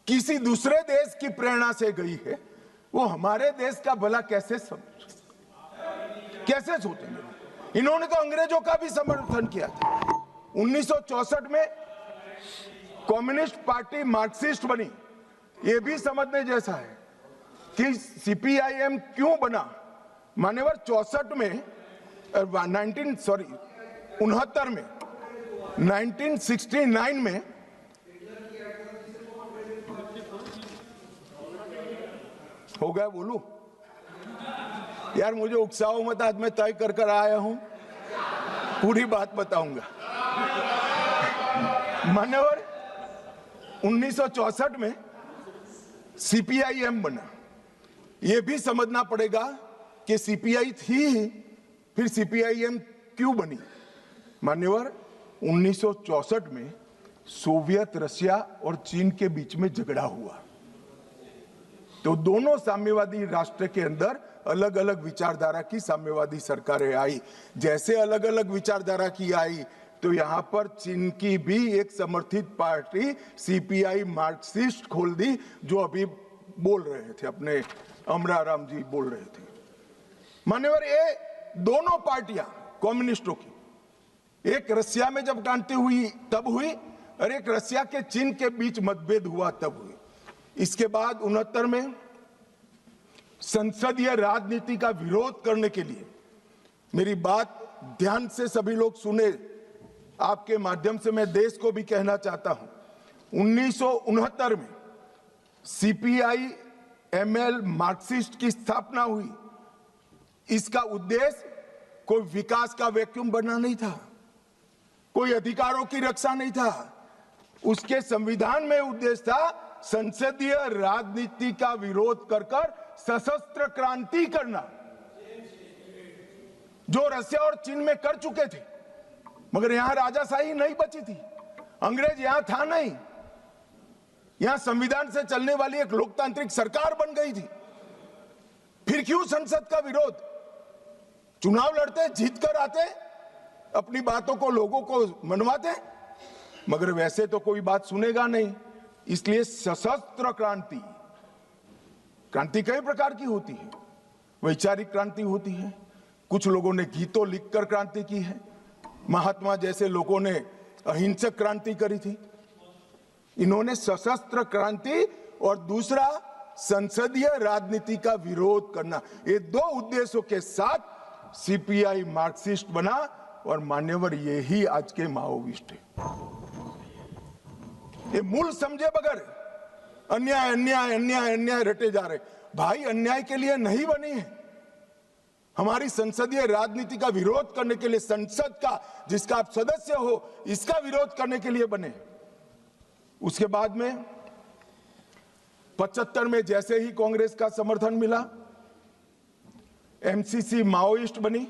किसी दूसरे देश की प्रेरणा से गई है, वो हमारे देश का भला कैसे सोचेंगे? इन्होंने तो अंग्रेजों का भी समर्थन किया था। 1964 में कम्युनिस्ट पार्टी मार्क्सिस्ट बनी। ये भी समझने जैसा है कि सीपीआईएम क्यों बना। मान्यवर 64 में 69 में 1969 में हो गया। बोलूं यार, मुझे उकसाओ मत, आज मैं तय कर आया हूं, पूरी बात बताऊंगा। मान्यवर 1964 में सीपीआईएम बना। यह भी समझना पड़ेगा कि सीपीआई थी, फिर सीपीआईएम क्यों बनी। मान्यवर 1964 में सोवियत रशिया और चीन के बीच में झगड़ा हुआ, तो दोनों साम्यवादी राष्ट्र के अंदर अलग अलग विचारधारा की साम्यवादी सरकारें आई। जैसे अलग अलग विचारधारा की आई, तो यहां पर चीन की भी एक समर्थित पार्टी सीपीआई मार्क्सिस्ट खोल दी, जो अभी बोल रहे थे, अपने अमराराम जी बोल रहे थे। मान्यवर ये दोनों पार्टियां कम्युनिस्टों की, एक रसिया में जब क्रांति हुई तब हुई, और एक रसिया के चीन के बीच मतभेद हुआ तब हुई। इसके बाद 69 में संसदीय राजनीति का विरोध करने के लिए, मेरी बात ध्यान से सभी लोग सुने, आपके माध्यम से मैं देश को भी कहना चाहता हूं, 1969 में सीपीआई एमएल मार्क्सिस्ट की स्थापना हुई। इसका उद्देश्य कोई विकास का वैक्यूम बनना नहीं था, कोई अधिकारों की रक्षा नहीं था। उसके संविधान में उद्देश्य था संसदीय राजनीति का विरोध कर सशस्त्र क्रांति करना, जो रसिया और चीन में कर चुके थे। मगर यहां राजाशाही नहीं बची थी, अंग्रेज यहां था नहीं, यहां संविधान से चलने वाली एक लोकतांत्रिक सरकार बन गई थी। फिर क्यों संसद का विरोध? चुनाव लड़ते, जीत कर आते, अपनी बातों को लोगों को मनवाते, मगर वैसे तो कोई बात सुनेगा नहीं। इसलिए सशस्त्र क्रांति, क्रांति कई प्रकार की होती है, वैचारिक क्रांति होती है, कुछ लोगों ने गीतों लिखकर क्रांति की है, महात्मा जैसे लोगों ने अहिंसक क्रांति करी थी। इन्होंने सशस्त्र क्रांति और दूसरा संसदीय राजनीति का विरोध करना, ये दो उद्देश्यों के साथ सीपीआई मार्क्सिस्ट बना और मान्यवर यही आज के माओविस्ट है। ये मूल समझे बगैर अन्याय अन्याय अन्याय अन्याय रटे जा रहे। भाई अन्याय के लिए नहीं बनी है, हमारी संसदीय राजनीति का विरोध करने के लिए, संसद का जिसका आप सदस्य हो इसका विरोध करने के लिए बने। उसके बाद में 75 में जैसे ही कांग्रेस का समर्थन मिला, एमसीसी माओइस्ट बनी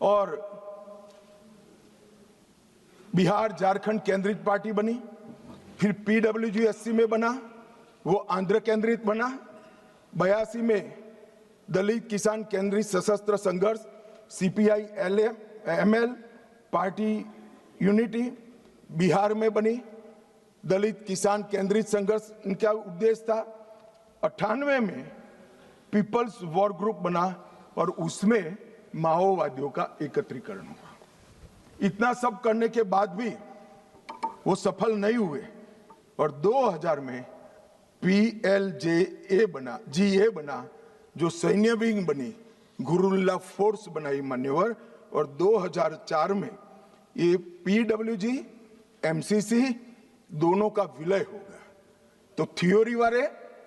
और बिहार झारखंड केंद्रित पार्टी बनी। फिर पीडब्ल्यूजी 80 में बना, वो आंध्र केंद्रित बना। 82 में दलित किसान केंद्रित सशस्त्र संघर्ष CPI ML party unity Bihar में बनी। दलित किसान केंद्रित संघर्ष इनका उद्देश्य था। 98 में पीपल्स वॉर ग्रुप बना और उसमें माओवादियों का एकत्रीकरण हुआ। इतना सब करने के बाद भी वो सफल नहीं हुए और 2000 में PLJA बना, GA बना, जो सैन्य विंग बनी, गुरुल्ला फोर्स बनाई मान्यवर। और 2004 में ये PWG MCC दोनों का विलय हो गया। तो थियोरी वाले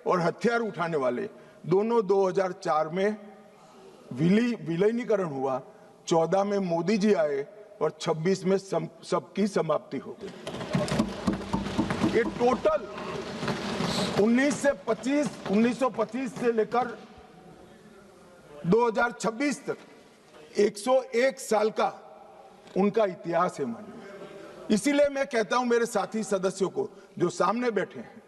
और हथियार उठाने वाले दोनों 2004 में विलीनीकरण हुआ। 14 में मोदी जी आए और 26 में सबकी समाप्ति हो गई। ये टोटल 1925 से लेकर 2026 तक 101 साल का उनका इतिहास है मानिए। इसीलिए मैं कहता हूं मेरे साथी सदस्यों को जो सामने बैठे हैं,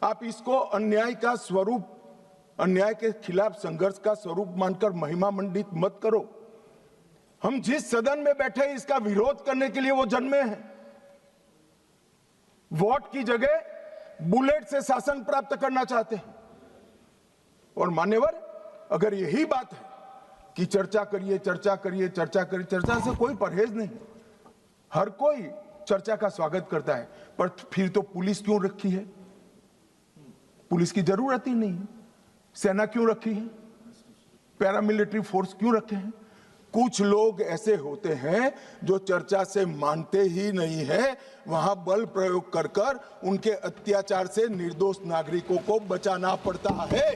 आप इसको अन्याय का स्वरूप, अन्याय के खिलाफ संघर्ष का स्वरूप मानकर महिमा मंडित मत करो। हम जिस सदन में बैठे हैं इसका विरोध करने के लिए वो जन्मे हैं। वोट की जगह बुलेट से शासन प्राप्त करना चाहते हैं। और मान्यवर, अगर यही बात है कि चर्चा करिए चर्चा करिए चर्चा करिए, चर्चा से कोई परहेज नहीं, हर कोई चर्चा का स्वागत करता है, पर फिर तो पुलिस क्यों रखी है? पुलिस की जरूरत ही नहीं है। सेना क्यों रखी है? पैरामिलिट्री फोर्स क्यों रखे हैं? कुछ लोग ऐसे होते हैं जो चर्चा से मानते ही नहीं है, वहां बल प्रयोग कर कर उनके अत्याचार से निर्दोष नागरिकों को बचाना पड़ता है।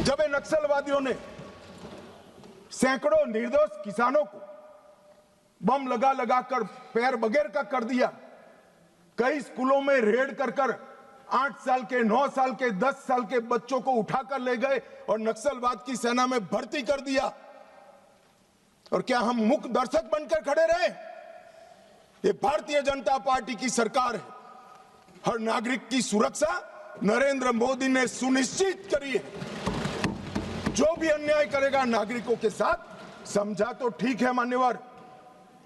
जब इन नक्सलवादियों ने सैकड़ों निर्दोष किसानों को बम लगा लगा कर पैर बगैर का कर दिया, कई स्कूलों में रेड कर कर 8 साल के, 9 साल के, 10 साल के बच्चों को उठाकर ले गए और नक्सलवाद की सेना में भर्ती कर दिया, और क्या हम मुख्य दर्शक बनकर खड़े रहे? ये भारतीय जनता पार्टी की सरकार है। हर नागरिक की सुरक्षा नरेंद्र मोदी ने सुनिश्चित करी है। जो भी अन्याय करेगा नागरिकों के साथ, समझा तो ठीक है मान्यवर,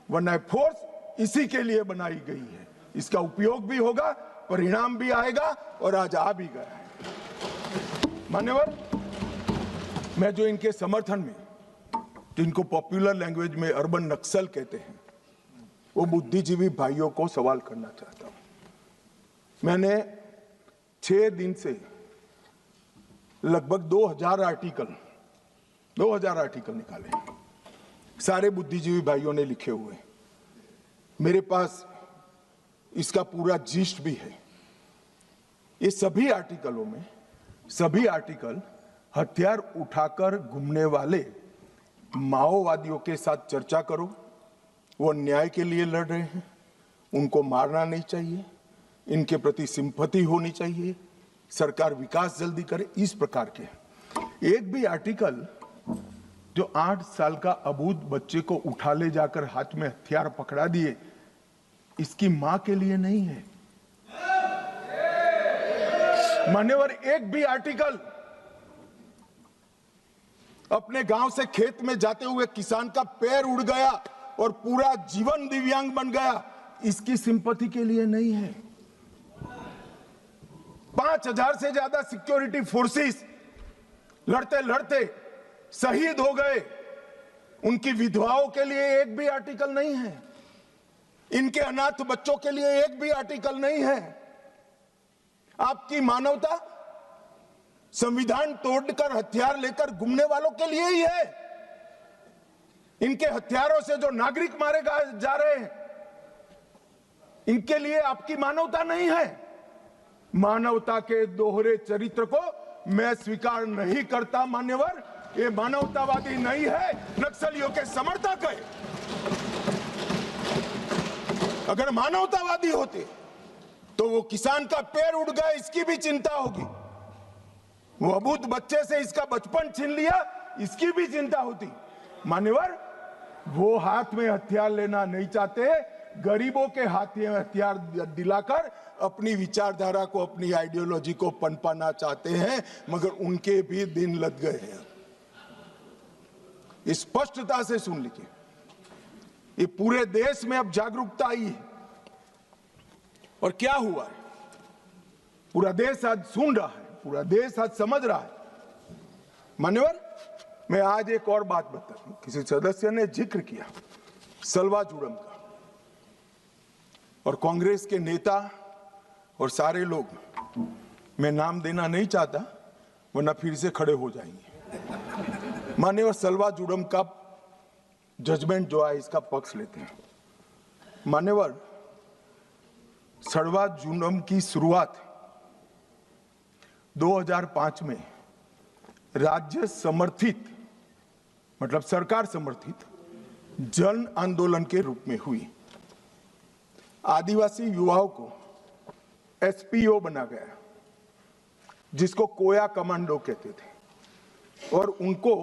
वरना फोर्स इसी के लिए बनाई गई है। इसका उपयोग भी होगा, परिणाम भी आएगा और आज आ भी गया है। मान्यवर, मैं जो इनके समर्थन में, जिनको पॉपुलर लैंग्वेज में अर्बन नक्सल कहते हैं, वो बुद्धिजीवी भाइयों को सवाल करना चाहता हूं। मैंने 6 दिन से लगभग 2000 आर्टिकल निकाले, सारे बुद्धिजीवी भाइयों ने लिखे हुए। मेरे पास इसका पूरा जिस्ट भी है। ये सभी आर्टिकलों में, सभी आर्टिकल हथियार उठाकर घूमने वाले माओवादियों के साथ चर्चा करो। वो न्याय के लिए लड़ रहे हैं, उनको मारना नहीं चाहिए, इनके प्रति सिंपैथी होनी चाहिए, सरकार विकास जल्दी करे, इस प्रकार के। एक भी आर्टिकल जो 8 साल का अबूझ बच्चे को उठा ले जाकर हाथ में हथियार पकड़ा दिए, इसकी मां के लिए नहीं है। मान्यवर, एक भी आर्टिकल अपने गांव से खेत में जाते हुए किसान का पैर उड़ गया और पूरा जीवन दिव्यांग बन गया, इसकी सिंपैथी के लिए नहीं है। 5000 से ज्यादा सिक्योरिटी फोर्सेस लड़ते लड़ते शहीद हो गए, उनकी विधवाओं के लिए एक भी आर्टिकल नहीं है, इनके अनाथ बच्चों के लिए एक भी आर्टिकल नहीं है। आपकी मानवता संविधान तोड़कर हथियार लेकर घूमने वालों के लिए ही है। इनके हथियारों से जो नागरिक मारे जा रहे हैं, इनके लिए आपकी मानवता नहीं है। मानवता के दोहरे चरित्र को मैं स्वीकार नहीं करता मान्यवर। ये मानवतावादी नहीं है, नक्सलियों के समर्थक है। अगर मानवतावादी होते तो वो किसान का पैर उड़ गया इसकी भी चिंता होगी, वो अबूझ बच्चे से इसका बचपन छीन लिया इसकी भी चिंता होती। मान्यवर, वो हाथ में हथियार लेना नहीं चाहते, गरीबों के हाथ में हथियार दिलाकर अपनी विचारधारा को, अपनी आइडियोलॉजी को पनपाना चाहते हैं, मगर उनके भी दिन लग गए हैं। स्पष्टता से सुन लीजिए, ये पूरे देश में अब जागरूकता आई है। और क्या हुआ है, पूरा देश आज सुन रहा है, पूरा देश आज समझ रहा है। मान्यवर, मैं आज एक और बात बता दूं। किसी सदस्य ने जिक्र किया सलवा जुड़म का, और कांग्रेस के नेता और सारे लोग, मैं नाम देना नहीं चाहता वरना फिर से खड़े हो जाएंगे। मान्यवर, सलवा जुड़म का जजमेंट जो है इसका पक्ष लेते हैं। मान्यवर, सलवा जुड़म की शुरुआत 2005 में राज्य समर्थित, मतलब सरकार समर्थित जन आंदोलन के रूप में हुई। आदिवासी युवाओं को एसपीओ बना गया, जिसको कोया कमांडो कहते थे, और उनको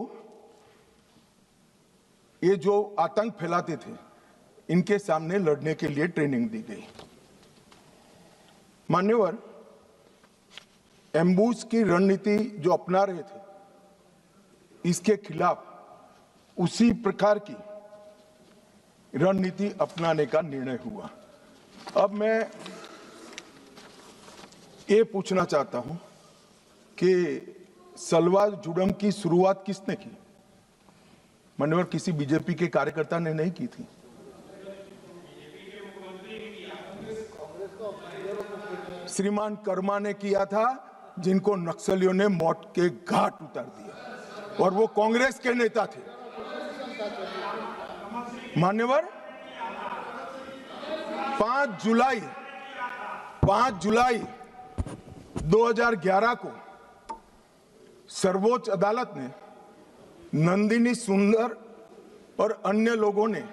ये जो आतंक फैलाते थे इनके सामने लड़ने के लिए ट्रेनिंग दी गई। मान्यवर, एम्बुश की रणनीति जो अपना रहे थे, इसके खिलाफ उसी प्रकार की रणनीति अपनाने का निर्णय हुआ। अब मैं ये पूछना चाहता हूं कि सलवा जुड़म की शुरुआत किसने की? मान्यवर, किसी बीजेपी के कार्यकर्ता ने नहीं की थी। श्रीमान कर्मा ने किया था, जिनको नक्सलियों ने मौत के घाट उतार दिया, और वो कांग्रेस के नेता थे। मान्यवर, 5 जुलाई 2011 को सर्वोच्च अदालत ने नंदिनी सुंदर और अन्य लोगों ने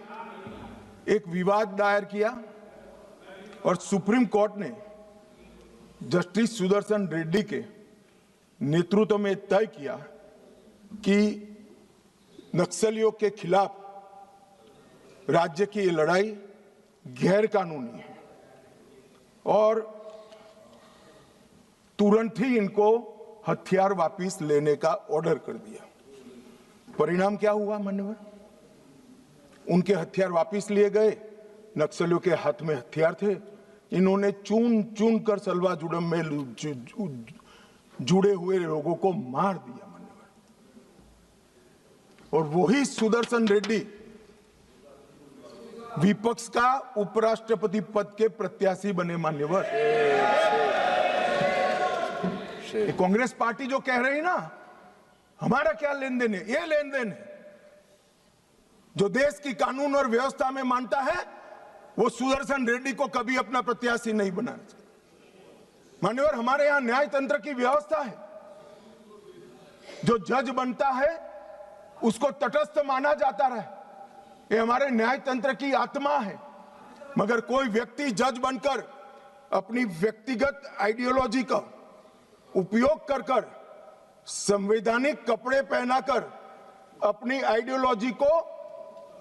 एक विवाद दायर किया, और सुप्रीम कोर्ट ने जस्टिस सुदर्शन रेड्डी के नेतृत्व में तय किया कि नक्सलियों के खिलाफ राज्य की ये लड़ाई गैर कानूनी है, और तुरंत ही इनको हथियार वापस लेने का ऑर्डर कर दिया। परिणाम क्या हुआ मान्यवर? उनके हथियार वापस लिए गए, नक्सलियों के हाथ में हथियार थे, इन्होंने चुन चुन कर सलवा जुड़म में जुड़े हुए लोगों को मार दिया मान्यवर। और वही सुदर्शन रेड्डी विपक्ष का उपराष्ट्रपति पद के प्रत्याशी बने मान्यवर। कांग्रेस पार्टी जो कह रही ना हमारा क्या लेन देन है, ये लेन देन है। जो देश की कानून और व्यवस्था में मानता है वो सुदर्शन रेड्डी को कभी अपना प्रत्याशी नहीं बनाना चाहिए। मान्यवर, हमारे यहां न्याय तंत्र की व्यवस्था है। जो जज बनता है उसको तटस्थ माना जाता रहे, ये हमारे न्याय तंत्र की आत्मा है। मगर कोई व्यक्ति जज बनकर अपनी व्यक्तिगत आइडियोलॉजी का उपयोग कर कर, संवैधानिक कपड़े पहनाकर अपनी आइडियोलॉजी को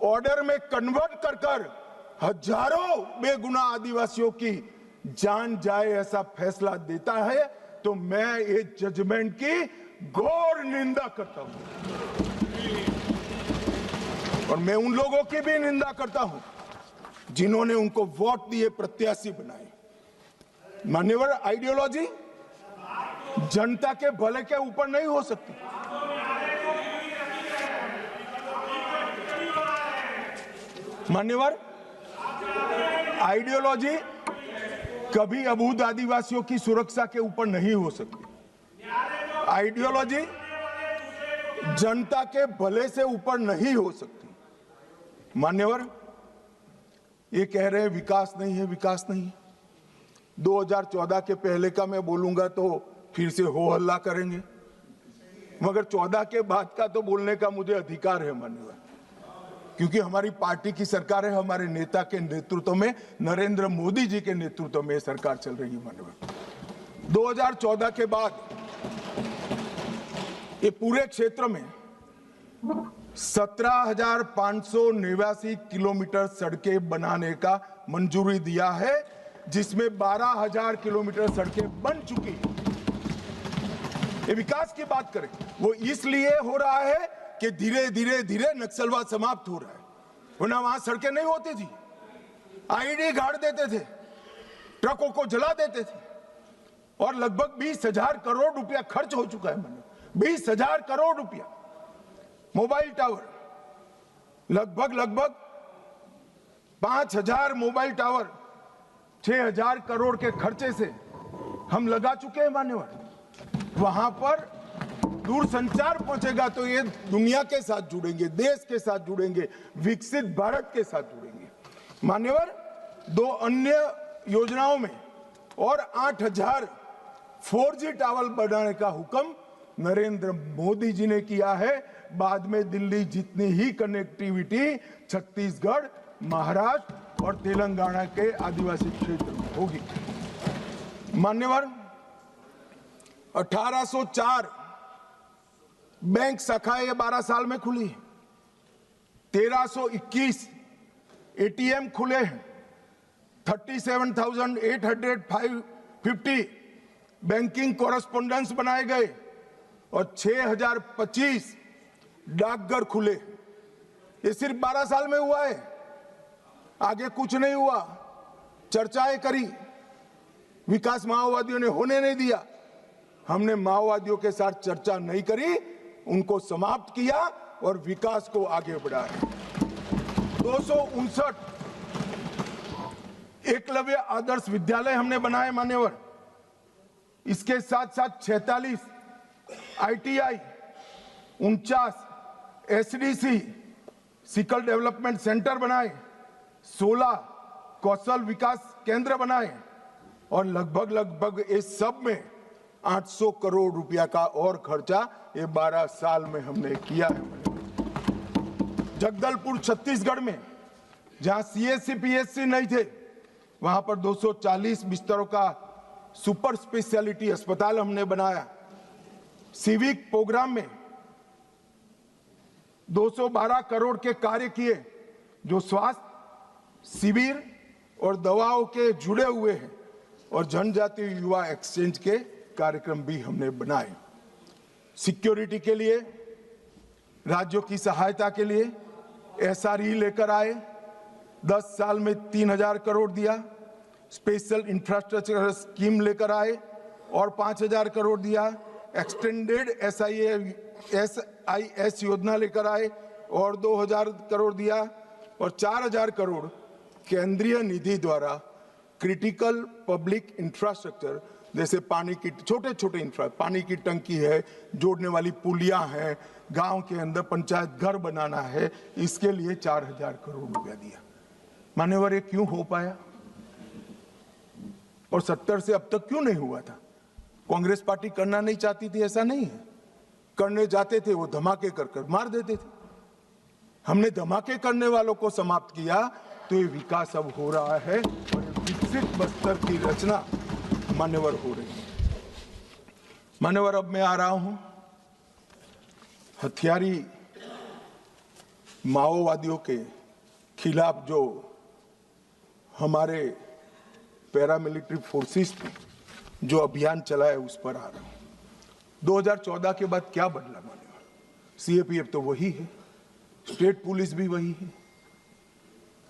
ऑर्डर में कन्वर्ट कर कर हजारों बेगुनाह आदिवासियों की जान जाए ऐसा फैसला देता है, तो मैं ये जजमेंट की घोर निंदा करता हूं। और मैं उन लोगों की भी निंदा करता हूं जिन्होंने उनको वोट दिए, प्रत्याशी बनाए। मान्यवर, आइडियोलॉजी जनता के भले के ऊपर नहीं हो सकती। मान्यवर, आइडियोलॉजी कभी अबूझ आदिवासियों की सुरक्षा के ऊपर नहीं हो सकती। आइडियोलॉजी जनता के भले से ऊपर नहीं हो सकती। मान्यवर, ये कह रहे हैं विकास नहीं है, विकास नहीं है। 2014 के पहले का मैं बोलूंगा तो फिर से हो हल्ला करेंगे, मगर 14 के बाद का तो बोलने का मुझे अधिकार है मान्यवर, क्योंकि हमारी पार्टी की सरकार है, हमारे नेता के नेतृत्व में, नरेंद्र मोदी जी के नेतृत्व में सरकार चल रही है मान्यवर। 2014 के बाद ये पूरे क्षेत्र में 17,589 किलोमीटर सड़कें बनाने का मंजूरी दिया है, जिसमें 12,000 किलोमीटर सड़कें बन चुकी हैं। ये विकास की बात करें, वो इसलिए हो रहा है कि धीरे धीरे धीरे नक्सलवाद समाप्त हो रहा है, वरना वहां सड़कें नहीं होती थी। आईडी गाड़ देते थे, ट्रकों को जला देते थे, और लगभग 20,000 करोड़ रुपया खर्च हो चुका है। 20,000 करोड़ रुपया। मोबाइल टावर लगभग 5,000 मोबाइल टावर 6,000 करोड़ के खर्चे से हम लगा चुके हैं मान्यवर। वहां पर दूरसंचार पहुंचेगा तो ये दुनिया के साथ जुड़ेंगे, देश के साथ जुड़ेंगे, विकसित भारत के साथ जुड़ेंगे मान्यवर। 2 अन्य योजनाओं में और 8,000 4G टावर बनाने का हुक्म नरेंद्र मोदी जी ने किया है। बाद में दिल्ली जितनी ही कनेक्टिविटी छत्तीसगढ़, महाराष्ट्र और तेलंगाना के आदिवासी क्षेत्र में होगी मान्यवर। 1804 बैंक शाखाएं 12 साल में खुली है, 1321 एटीएम खुले हैं, 37,850 बैंकिंग कॉरेस्पोंडेंस बनाए गए और 6,025 डाकघर खुले। ये सिर्फ 12 साल में हुआ है, आगे कुछ नहीं हुआ। चर्चाएं करी, विकास माओवादियों ने होने नहीं दिया। हमने माओवादियों के साथ चर्चा नहीं करी, उनको समाप्त किया और विकास को आगे बढ़ाया। 259 एकलव्य आदर्श विद्यालय हमने बनाए मान्यवर। इसके साथ साथ 46 ITI, 49 SDC skill development centre बनाए, 16 कौशल विकास केंद्र बनाए और लगभग इस सब में 800 करोड़ रुपया का और खर्चा ये 12 साल में हमने किया है। जगदलपुर छत्तीसगढ़ में जहां CSC PSC नहीं थे, वहां पर 240 बिस्तरों का सुपर स्पेशलिटी अस्पताल हमने बनाया। सिविक प्रोग्राम में 212 करोड़ के कार्य किए, जो स्वास्थ्य शिविर और दवाओं के जुड़े हुए हैं, और जनजातीय युवा एक्सचेंज के कार्यक्रम भी हमने बनाए। सिक्योरिटी के लिए, राज्यों की सहायता के लिए SRE लेकर आए, 10 साल में 3,000 करोड़ दिया। स्पेशल इंफ्रास्ट्रक्चर स्कीम लेकर आए और 5,000 करोड़ दिया। एक्सटेंडेड SIS योजना लेकर आए और 2,000 करोड़ दिया, और 4,000 करोड़ केंद्रीय निधि द्वारा क्रिटिकल पब्लिक इंफ्रास्ट्रक्चर, जैसे पानी की छोटे पानी की टंकी है, जोड़ने वाली पुलियां हैं, गांव के अंदर पंचायत घर बनाना है, इसके लिए 4,000 करोड़ रुपया दिया मान्यवर। ये क्यों हो पाया और 70 से अब तक क्यों नहीं हुआ था? कांग्रेस पार्टी करना नहीं चाहती थी ऐसा नहीं है, करने जाते थे वो धमाके कर मार देते थे। हमने धमाके करने वालों को समाप्त किया, तो ये विकास अब हो रहा है और विकसित बस्तर की रचना मान्यवर हो रही है मान्यवर। अब मैं आ रहा हूं हथियारी माओवादियों के खिलाफ जो हमारे पैरामिलिट्री फोर्सेस ने जो अभियान चलाया उस पर आ रहा हूं। 2014 के बाद क्या बदला मान्यवर? CAPF तो वही है, स्टेट पुलिस भी वही है।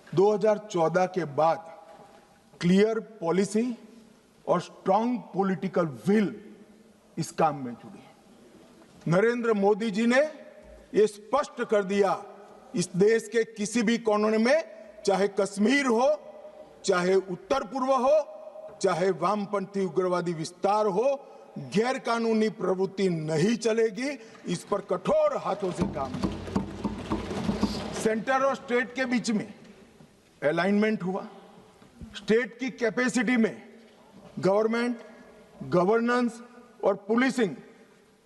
2014 के बाद क्लियर पॉलिसी और स्ट्रांग पॉलिटिकल विल इस काम में जुड़ी। नरेंद्र मोदी जी ने यह स्पष्ट कर दिया, इस देश के किसी भी कोने में चाहे कश्मीर हो, चाहे उत्तर पूर्व हो, चाहे वामपंथी उग्रवादी विस्तार हो, गैर कानूनी प्रवृत्ति नहीं चलेगी। इस पर कठोर हाथों से काम सेंटर और स्टेट के बीच में अलाइनमेंट हुआ। स्टेट की कैपेसिटी में गवर्नमेंट, गवर्नेंस और पुलिसिंग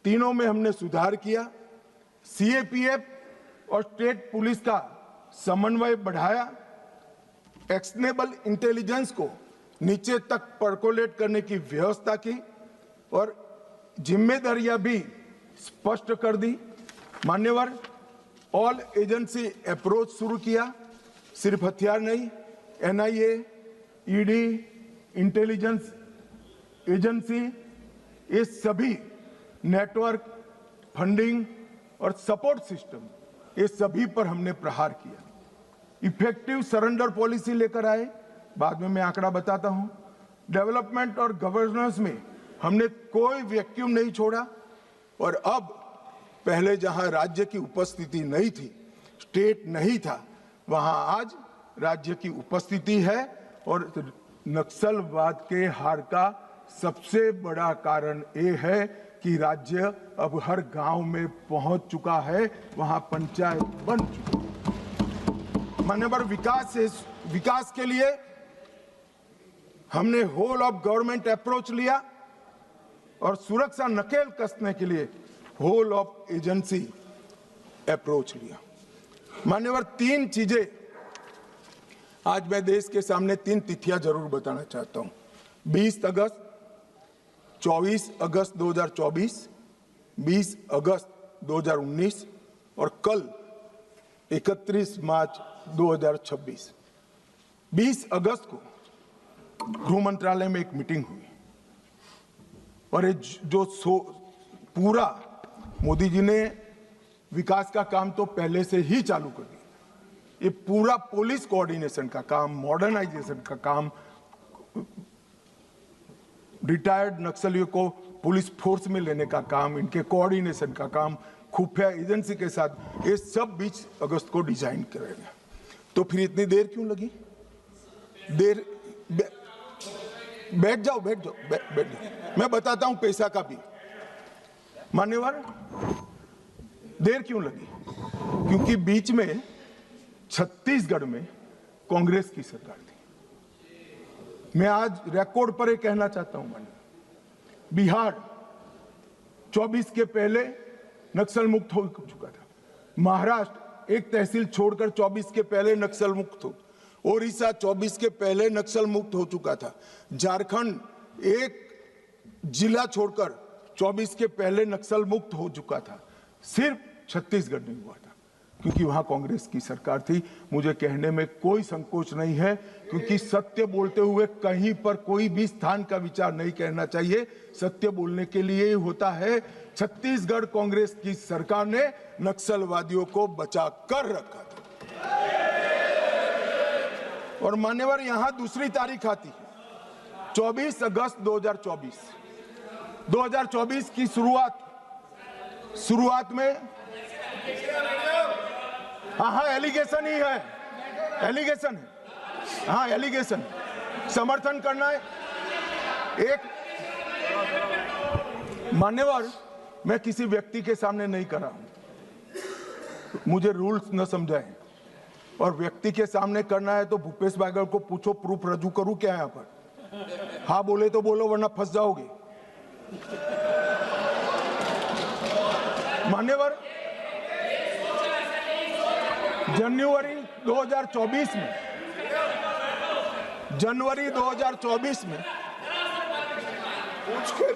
तीनों में हमने सुधार किया। सीएपीएफ और स्टेट पुलिस का समन्वय बढ़ाया। एक्शनेबल इंटेलिजेंस को नीचे तक परकोलेट करने की व्यवस्था की और जिम्मेदारियां भी स्पष्ट कर दी। मान्यवर, ऑल एजेंसी अप्रोच शुरू किया। सिर्फ हथियार नहीं, एनआईए, ईडी, इंटेलिजेंस एजेंसी, ये सभी नेटवर्क, फंडिंग और सपोर्ट सिस्टम, ये सभी पर हमने प्रहार किया। इफेक्टिव सरेंडर पॉलिसी लेकर आए, बाद में मैं आंकड़ा बताता हूं। डेवलपमेंट और गवर्नेंस में हमने कोई वैक्यूम नहीं छोड़ा और अब पहले जहां राज्य की उपस्थिति नहीं थी, स्टेट नहीं था, वहां आज राज्य की उपस्थिति है। और नक्सलवाद के हार का सबसे बड़ा कारण ये है कि राज्य अब हर गांव में पहुंच चुका है, वहां पंचायत बन चुकी है। मान्यवर, विकास के लिए हमने होल ऑफ गवर्नमेंट अप्रोच लिया और सुरक्षा नकेल कसने के लिए होल ऑफ एजेंसी अप्रोच लिया। मान्यवर, तीन चीजें आज मैं देश के सामने, तीन तिथियां जरूर बताना चाहता हूं। 20 अगस्त, 24 अगस्त 2024, 20 अगस्त 2019 और कल 31 मार्च 2026। 20 अगस्त को गृह मंत्रालय में एक मीटिंग हुई और ये जो पूरा मोदी जी ने विकास का काम तो पहले से ही चालू कर दिया। ये पूरा पुलिस कोऑर्डिनेशन का काम, मॉडर्नाइजेशन का काम, रिटायर्ड नक्सलियों को पुलिस फोर्स में लेने का काम, इनके कोऑर्डिनेशन का काम, खुफिया एजेंसी के साथ, ये सब 20 अगस्त को डिजाइन करेंगे। तो फिर इतनी देर क्यों लगी? बैठ जाओ, मैं बताता हूं पैसा का भी। मान्यवर, देर क्यों लगी? क्योंकि बीच में छत्तीसगढ़ में कांग्रेस की सरकार थी। मैं आज रिकॉर्ड पर यह कहना चाहता हूं, बिहार 24 के पहले नक्सल मुक्त हो चुका था। महाराष्ट्र एक तहसील छोड़कर 24 के पहले नक्सल मुक्त हो। ओडिशा 24 के पहले नक्सल मुक्त हो चुका था। झारखंड एक जिला छोड़कर 24 के पहले नक्सल मुक्त हो चुका था। सिर्फ छत्तीसगढ़ नहीं हुआ था क्योंकि वहां कांग्रेस की सरकार थी। मुझे कहने में कोई संकोच नहीं है, क्योंकि सत्य बोलते हुए कहीं पर कोई भी स्थान का विचार नहीं करना चाहिए। सत्य बोलने के लिए ही होता है। छत्तीसगढ़ कांग्रेस की सरकार ने नक्सलवादियों को बचा कर रखा था। और मान्यवर, यहां दूसरी तारीख आती है 24 अगस्त 2024। 2024 की शुरुआत में हाँ एलिगेशन ही है, एलिगेशन है, हाँ एलिगेशन, समर्थन करना है। एक मान्यवर, मैं किसी व्यक्ति के सामने नहीं कर रहा हूं, मुझे रूल्स न समझाएं। और व्यक्ति के सामने करना है तो भूपेश बागल को पूछो, प्रूफ रजू करूं क्या यहां पर? हाँ बोले तो बोलो, वरना फंस जाओगे। मान्यवर, जनवरी 2024 में पूछ के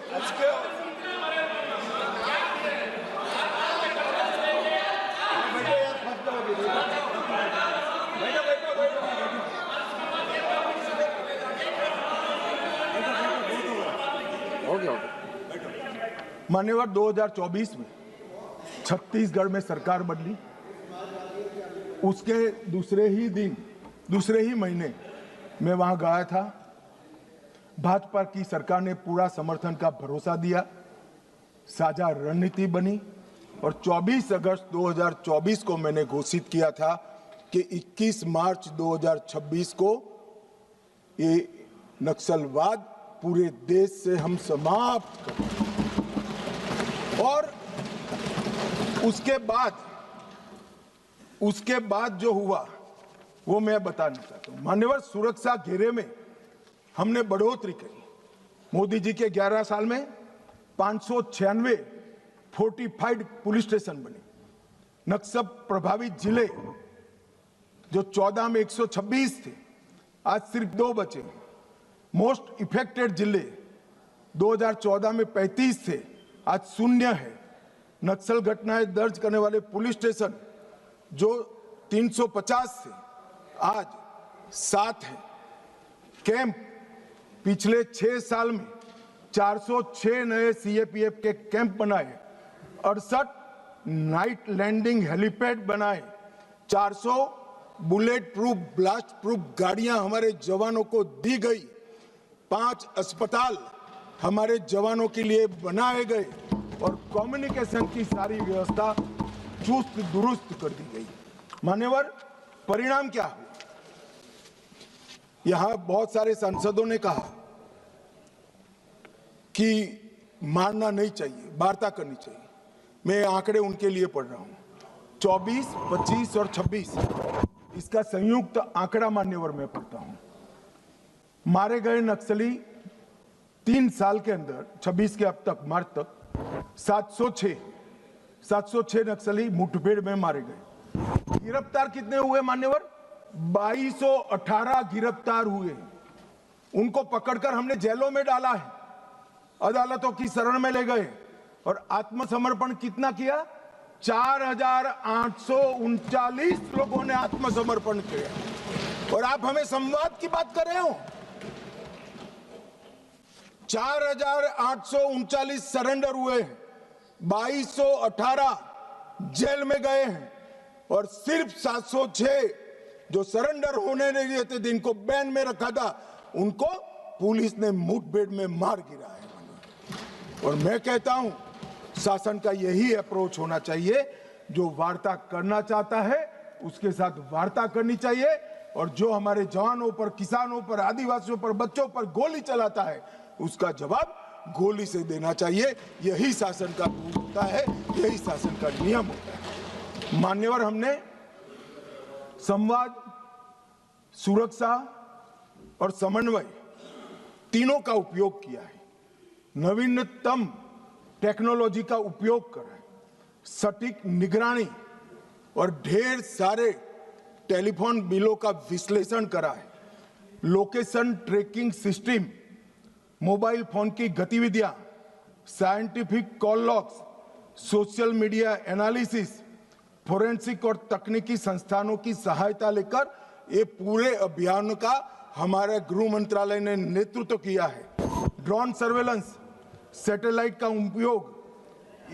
मान्यवर, 2024 में छत्तीसगढ़ में सरकार बदली। उसके दूसरे ही महीने मैं वहां गया था। भाजपा की सरकार ने पूरा समर्थन का भरोसा दिया, साझा रणनीति बनी और 24 अगस्त 2024 को मैंने घोषित किया था कि 21 मार्च 2026 को ये नक्सलवाद पूरे देश से हम समाप्त करें। और उसके बाद जो हुआ वो मैं बताना चाहता हूं। मान्यवर, सुरक्षा घेरे में हमने बढ़ोतरी करी। मोदी जी के 11 साल में 596 फोर्टिफाइड पुलिस स्टेशन बने। नक्सल प्रभावित जिले जो 14 में 126 थे, आज सिर्फ 2 बचे। मोस्ट इफेक्टेड जिले 2014 में 35 थे, आज 0 है। नक्सल घटनाएं दर्ज करने वाले पुलिस स्टेशन जो 350 थे, आज 7 है। कैंप पिछले 6 साल में 406 नए सीएपीएफ के कैंप बनाए, 68 नाइट लैंडिंग हेलीपैड बनाए, 400 बुलेट प्रूफ ब्लास्ट प्रूफ गाड़ियां हमारे जवानों को दी गई, 5 अस्पताल हमारे जवानों के लिए बनाए गए और कम्युनिकेशन की सारी व्यवस्था चुस्त दुरुस्त कर दी गई। मान्यवर, परिणाम क्या हुआ? यहां बहुत सारे सांसदों ने कहा कि मारना नहीं चाहिए, वार्ता करनी चाहिए। मैं आंकड़े उनके लिए पढ़ रहा हूं। 24, 25 और 26 इसका संयुक्त आंकड़ा मान्यवर में पढ़ता हूं। मारे गए नक्सली 3 साल के अंदर 26 के अब तक मार्च तक 706 नक्सली मुठभेड़ में मारे गए। गिरफ्तार कितने हुए मान्यवर? 2218 गिरफ्तार हुए। उनको पकड़कर हमने जेलों में डाला है, अदालतों की शरण में ले गए और आत्मसमर्पण कितना किया? 4839 लोगों ने आत्मसमर्पण किया। और आप हमें संवाद की बात कर रहे हो? 4839 सरेंडर हुए हैं, 2218 जेल में गए हैं और सिर्फ 706 जो सरेंडर होने नहीं देते थे, इनको बैन में रखा था, उनको पुलिस ने मुठभेड़ में मार गिराया। और मैं कहता हूं शासन का यही अप्रोच होना चाहिए। जो वार्ता करना चाहता है उसके साथ वार्ता करनी चाहिए, और जो हमारे जवानों पर, किसानों पर, आदिवासियों पर, बच्चों पर गोली चलाता है उसका जवाब गोली से देना चाहिए। यही शासन का रूल होता है, यही शासन का नियम होता है। मान्यवर, हमने संवाद, सुरक्षा और समन्वय तीनों का उपयोग किया है। नवीनतम टेक्नोलॉजी का उपयोग कर, सटीक निगरानी और ढेर सारे टेलीफोन बिलों का विश्लेषण करा है। Location tracking system, mobile phone की गतिविधियां, scientific call logs, social media analysis, forensic और तकनीकी संस्थानों की सहायता लेकर ये पूरे अभियान का हमारे गृह मंत्रालय ने नेतृत्व किया है। ड्रोन सर्वेलेंस, सैटेलाइट का उपयोग,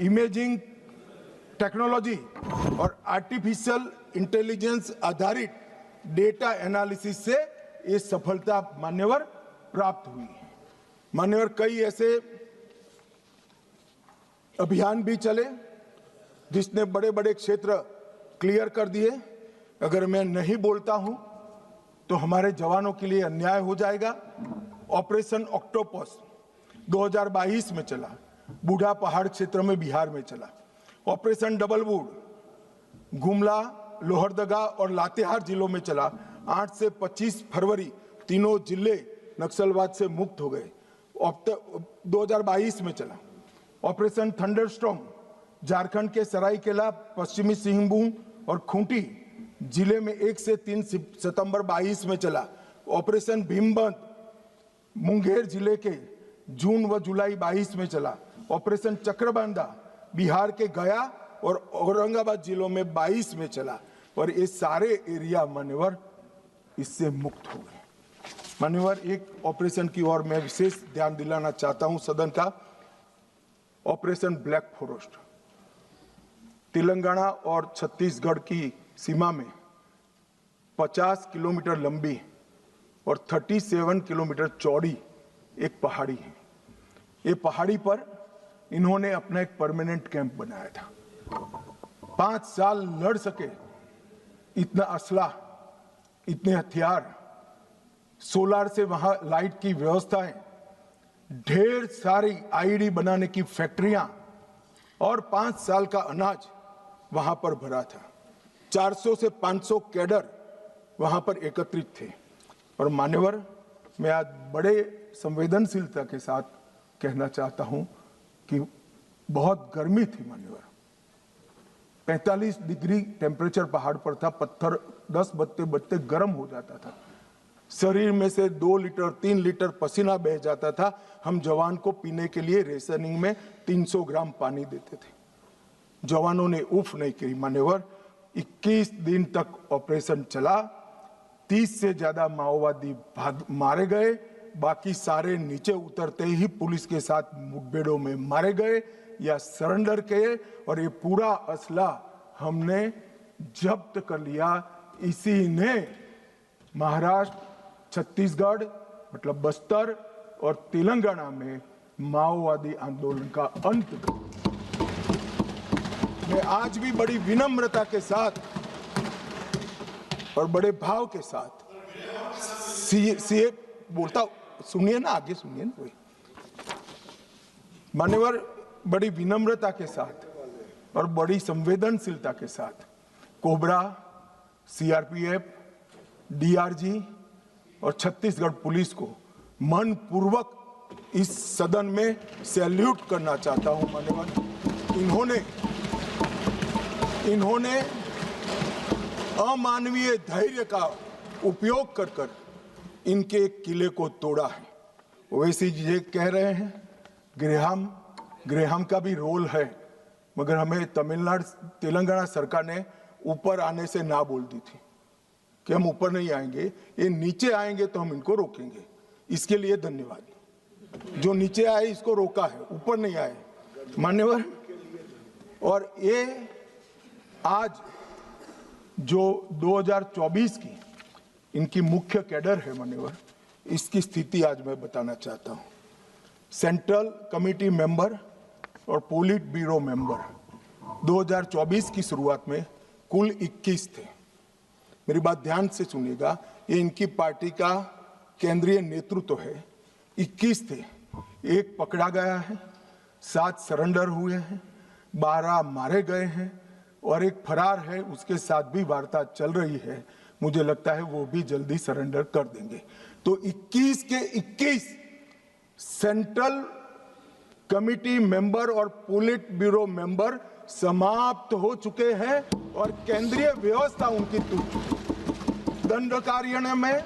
इमेजिंग टेक्नोलॉजी और आर्टिफिशियल इंटेलिजेंस आधारित डेटा एनालिसिस से ये सफलता मान्यवर प्राप्त हुई है। मान्यवर, कई ऐसे अभियान भी चले जिसने बड़े बड़े क्षेत्र क्लियर कर दिए। अगर मैं नहीं बोलता हूं तो हमारे जवानों के लिए अन्याय हो जाएगा। ऑपरेशन ऑक्टोपस 2022 में चला, बूढ़ा पहाड़ क्षेत्र में बिहार में चला। Operation double would Gumla, Lohardaga और लातेहार जिलों में चला। 8 से 25 फरवरी तीनों जिले नक्सलवाद से मुक्त हो गए। 2022 में चला। ऑपरेशन थंडरस्टॉर्म झारखंड के सरायकेला, पश्चिमी सिंहभूम और खूंटी जिले में 1 से 3 सितंबर 22 में चला। ऑपरेशन भीमबंद मुंगेर जिले के जून व जुलाई 22 में चला। ऑपरेशन चक्रबांधा बिहार के गया और औरंगाबाद जिलों में 22 में चला। और ये सारे एरिया मान्यवर इससे मुक्त हो गए। मान्यवर, एक ऑपरेशन की ओर मैं विशेष ध्यान दिलाना चाहता हूं सदन का। ऑपरेशन ब्लैक फॉरेस्ट तेलंगाना और छत्तीसगढ़ की सीमा में 50 किलोमीटर लंबी और 37 किलोमीटर चौड़ी एक पहाड़ी है। ये पहाड़ी पर इन्होंने अपना एक परमानेंट कैंप बनाया था। 5 साल लड़ सके इतना असला, इतने हथियार, सोलार से वहां लाइट की व्यवस्थाएं, ढेर सारी आईडी बनाने की फैक्ट्रियां और 5 साल का अनाज वहां पर भरा था। 400 से 500 कैडर वहां पर एकत्रित थे। और मान्यवर, मैं आज बड़े संवेदनशीलता के साथ कहना चाहता हूं कि बहुत गर्मी थी मान्यवर। 45 डिग्री टेम्परेचर पहाड़ पर था, पत्थर 10 बजते बजते गर्म हो जाता था, शरीर में से 2 लीटर 3 लीटर पसीना बह जाता था। हम जवान को पीने के लिए रेशनिंग में 300 ग्राम पानी देते थे। जवानों ने उफ नहीं करी मान्यवर। 21 दिन तक ऑपरेशन चला, 30 से ज्यादा माओवादी मारे गए, बाकी सारे नीचे उतरते ही पुलिस के साथ मुठभेड़ों में मारे गए या सरेंडर किए। और ये पूरा असला हमने जब्त कर लिया। इसी ने महाराष्ट्र, छत्तीसगढ़ मतलब बस्तर और तेलंगाना में माओवादी आंदोलन का अंत कर। मैं आज भी बड़ी विनम्रता के साथ और बड़े भाव के साथ सीए बोलता, सुनिए ना, आगे सुनिए ना। कोई मान्यवर, बड़ी विनम्रता के साथ और बड़ी संवेदनशीलता के साथ कोबरा, सीआरपीएफ, डीआरजी और छत्तीसगढ़ पुलिस को मन पूर्वक इस सदन में सैल्यूट करना चाहता हूं मान्यवर। इन्होंने अमानवीय धैर्य का उपयोग कर कर इनके किले को तोड़ा है। वैसे ये कह रहे हैं ग्रेहाम का भी रोल है, मगर हमें तेलंगाना सरकार ने ऊपर आने से ना बोल दी थी कि हम ऊपर नहीं आएंगे, ये नीचे आएंगे तो हम इनको रोकेंगे। इसके लिए धन्यवाद। जो नीचे आए इसको रोका है, ऊपर नहीं आए मान्यवर। और ये आज जो 2024 की इनकी मुख्य कैडर है मान्यवर, इसकी स्थिति आज मैं बताना चाहता हूं। सेंट्रल कमेटी मेंबर और पोलिट ब्यूरो मेंबर 2024 की शुरुआत में कुल 21 थे। मेरी बात ध्यान से सुनिएगा, ये इनकी पार्टी का केंद्रीय नेतृत्व है। 21 थे, एक पकड़ा गया है, 7 सरेंडर हुए हैं, 12 मारे गए हैं और एक फरार है, उसके साथ भी वार्ता चल रही है। मुझे लगता है वो भी जल्दी सरेंडर कर देंगे। तो 21 के 21 सेंट्रल कमिटी मेंबर और पोलिट ब्यूरो मेंबर समाप्त हो चुके हैं और केंद्रीय व्यवस्था उनकी टूट चुकी। दंडकार्य में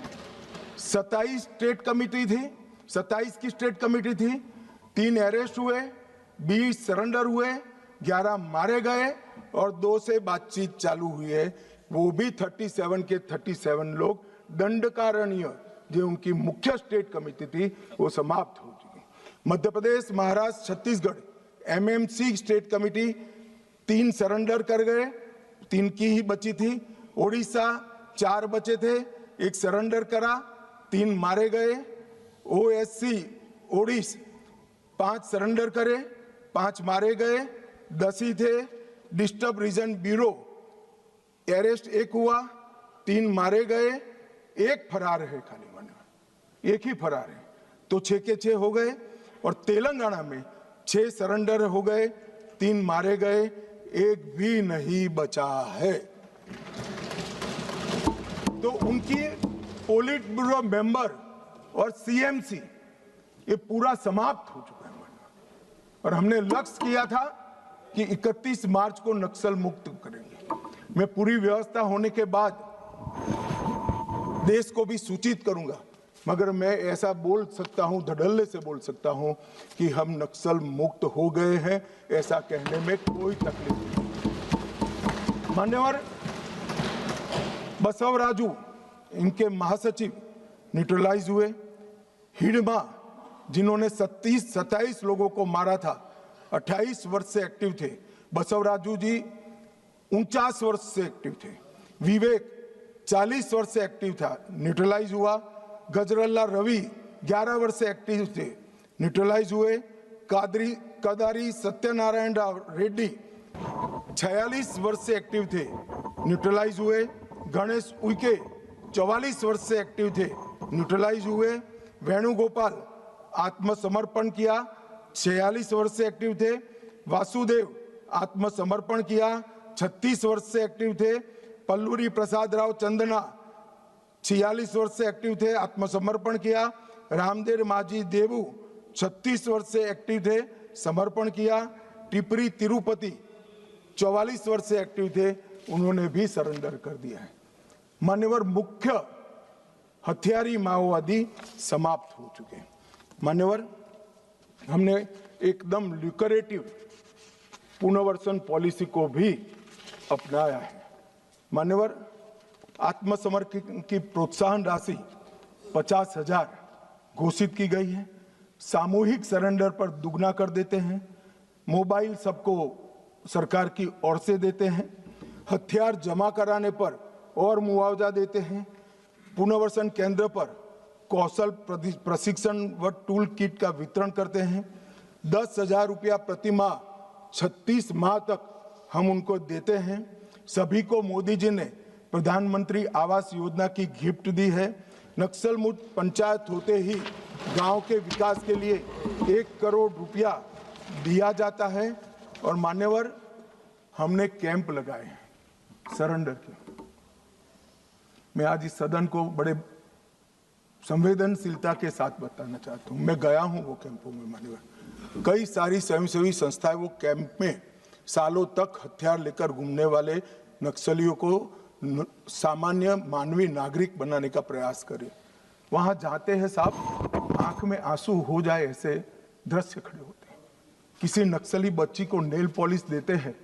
27 स्टेट कमिटी थी, 27 की स्टेट कमिटी थी। 3 अरेस्ट हुए, 20 सरेंडर हुए, 11 मारे गए और 2 से बातचीत चालू हुई है। वो भी 37 के 37 लोग दंडकारण्य जो उनकी मुख्य स्टेट कमिटी थी वो समाप्त हो चुकी। Madhya Pradesh, Maharashtra, Chhattisgarh MMC state committee 3 surrender कर गए, 3 की ही बची थी। ओडिशा 4 बचे थे, 1 सरेंडर करा, 3 मारे गए। ओएससी ओडिशा 5 सरेंडर करे, 5 मारे गए, 10 ही थे। डिस्टर्ब रीजन ब्यूरो अरेस्ट 1 हुआ, 3 मारे गए, 1 फरार है, खाली माने 1 ही फरार है, तो 6 के 6 हो गए। और तेलंगाना में 6 सरेंडर हो गए, 3 मारे गए, 1 भी नहीं बचा है। तो उनकी पोलिट ब्यूरो मेंबर और सीएमसी ये पूरा समाप्त हो चुका है। और हमने लक्ष्य किया था कि 31 मार्च को नक्सल मुक्त करेंगे। मैं पूरी व्यवस्था होने के बाद देश को भी सूचित करूंगा, मगर मैं ऐसा बोल सकता हूं, धड़ल्ले से बोल सकता हूं कि हम नक्सल मुक्त हो गए हैं, ऐसा कहने में कोई तकलीफ नहीं। मान्यवर बसवराजू इनके महासचिव न्यूट्रलाइज हुए। हिडमा जिन्होंने 27 लोगों को मारा था, 28 वर्ष से एक्टिव थे। बसवराजू जी 49 वर्ष से एक्टिव थे। विवेक 40 वर्ष से एक्टिव था, न्यूट्रलाइज हुआ। गजरल्ला रवि 11 वर्ष से एक्टिव थे, न्यूट्रलाइज हुए। कदारी सत्यनारायण रेड्डी 46 वर्ष से एक्टिव थे, न्यूट्रलाइज हुए। गणेश उइके 44 वर्ष से एक्टिव थे, न्यूट्रलाइज हुए। वेणुगोपाल आत्मसमर्पण किया, 46 वर्ष से एक्टिव थे। वासुदेव आत्मसमर्पण किया, 36 वर्ष से एक्टिव थे। पल्लूरी प्रसाद राव चंदना 46 वर्ष से एक्टिव थे, आत्मसमर्पण किया। रामदेव माझी देवू 36 वर्ष से एक्टिव थे, समर्पण किया। टिपरी तिरुपति 44 वर्ष से एक्टिव थे, उन्होंने भी सरेंडर कर दिया है। मान्यवर, मुख्य हथियारी माओवादी समाप्त हो चुके हैं। मान्यवर, हमने एकदम ल्यूकरेटिव पुनर्वसन पॉलिसी को भी अपनाया है। मान्यवर, आत्मसमर्पण की प्रोत्साहन राशि 50,000 घोषित की गई है। सामूहिक सरेंडर पर दुगना कर देते हैं। मोबाइल सबको सरकार की ओर से देते हैं। हथियार जमा कराने पर और मुआवजा देते हैं। पुनर्वसन केंद्र पर कौशल प्रशिक्षण व टूल किट का वितरण करते हैं। 10,000 रुपया प्रति माह 36 माह तक हम उनको देते हैं। सभी को मोदी जी ने प्रधानमंत्री आवास योजना की गिफ्ट दी है। नक्सल मुक्त पंचायत होते ही गांव के विकास के लिए 1 करोड़ रुपया दिया जाता है। और मान्यवर, हमने कैंप लगाए हैं सरेंडर के। मैं आज इस सदन को बड़े संवेदनशीलता के साथ बताना चाहता हूं, मैं गया हूं वो कैंपों में। मान्यवर, कई सारी स्वयंसेवी संस्थाएं वो कैंप में सालों तक हथियार लेकर घूमने वाले नक्सलियों को सामान्य मानवीय नागरिक बनाने का प्रयास करें। वहां जाते हैं साहब, आंख में आंसू हो जाए ऐसे दृश्य खड़े होते हैं। किसी नक्सली बच्ची को नेल पॉलिश देते हैं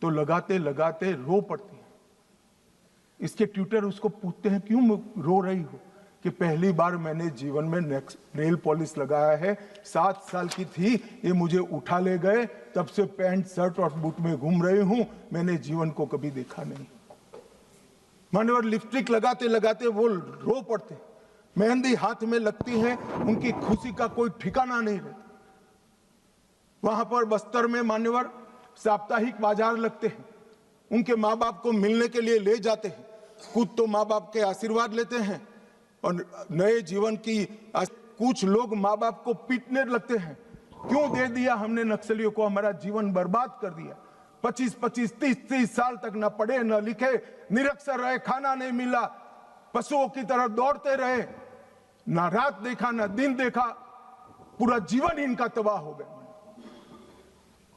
तो लगाते लगाते रो पड़ती है। इसके ट्यूटर उसको पूछते हैं, क्यों रो रही हो? कि पहली बार मैंने जीवन में नेल पॉलिश लगाया है, 7 साल की थी, ये मुझे उठा ले गए, तब से पैंट शर्ट और बूट में घूम रही हूं, मैंने जीवन को कभी देखा नहीं। मान्यवर, लिपस्टिक लगाते लगाते वो रो पड़ते। मेहंदी हाथ में लगती है, उनकी खुशी का कोई ठिकाना नहीं रहता। वहां पर बस्तर में मान्यवर साप्ताहिक बाजार लगते हैं, उनके माँ बाप को मिलने के लिए ले जाते हैं। खुद तो माँ बाप के आशीर्वाद लेते हैं और नए जीवन की कुछ लोग माँ बाप को पीटने लगते हैं। क्यों दे दिया हमने नक्सलियों को, हमारा जीवन बर्बाद कर दिया। 25-25, 30-30 साल तक न पढ़े न लिखे, निरक्षर रहे, खाना नहीं मिला, पशुओं की तरह दौड़ते रहे, ना रात देखा ना दिन देखा, पूरा जीवन इनका तबाह हो गया।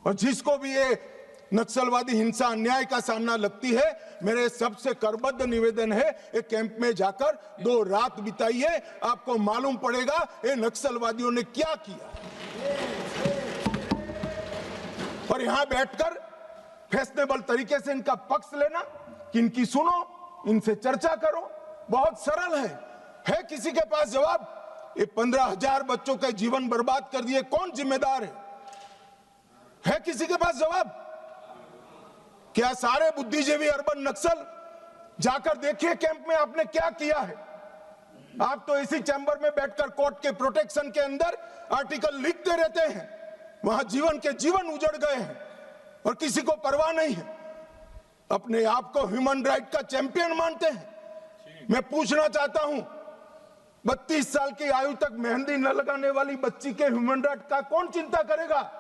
और जिसको भी ये नक्सलवादी हिंसा अन्याय का सामना लगती है, मेरे सबसे करबद्ध निवेदन है, एक कैंप में जाकर 2 रात बिताइए, आपको मालूम पड़ेगा ये नक्सलवादियों ने क्या किया। और यहां बैठकर फैशनेबल तरीके से इनका पक्ष लेना, कि इनकी सुनो, इनसे चर्चा करो, बहुत सरल है किसी के पास जवाब? ये 15,000 बच्चों का जीवन बर्बाद कर दिए, कौन जिम्मेदार है किसी के पास जवाब? क्या सारे बुद्धिजीवी अर्बन नक्सल जाकर देखिए कैंप में आपने क्या किया है। आप तो इसी चैम्बर में बैठकर कोर्ट के प्रोटेक्शन के अंदर आर्टिकल लिखते रहते हैं, वहां जीवन के जीवन उजड़ गए हैं और किसी को परवाह नहीं है। अपने आप को ह्यूमन राइट का चैंपियन मानते हैं। मैं पूछना चाहता हूं, 32 साल की आयु तक मेहंदी न लगाने वाली बच्ची के ह्यूमन राइट का कौन चिंता करेगा?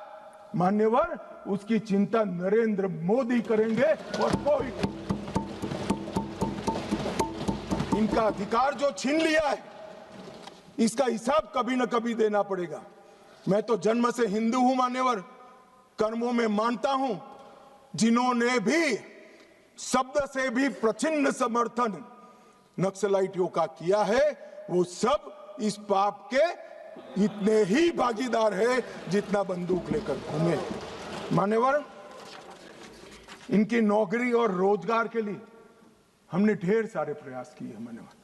मान्यवर, उसकी चिंता नरेंद्र मोदी करेंगे और कोई। इनका अधिकार जो छीन लिया है, इसका हिसाब कभी न कभी देना पड़ेगा। मैं तो जन्म से हिंदू हूं मान्यवर, कर्मों में मानता हूं। जिन्होंने भी शब्द से भी प्रचिन्न समर्थन नक्सलाइटियों का किया है, वो सब इस पाप के इतने ही भागीदार है जितना बंदूक लेकर घूमे। मान्यवर, इनकी नौकरी और रोजगार के लिए हमने ढेर सारे प्रयास किए हैं। मान्यवर,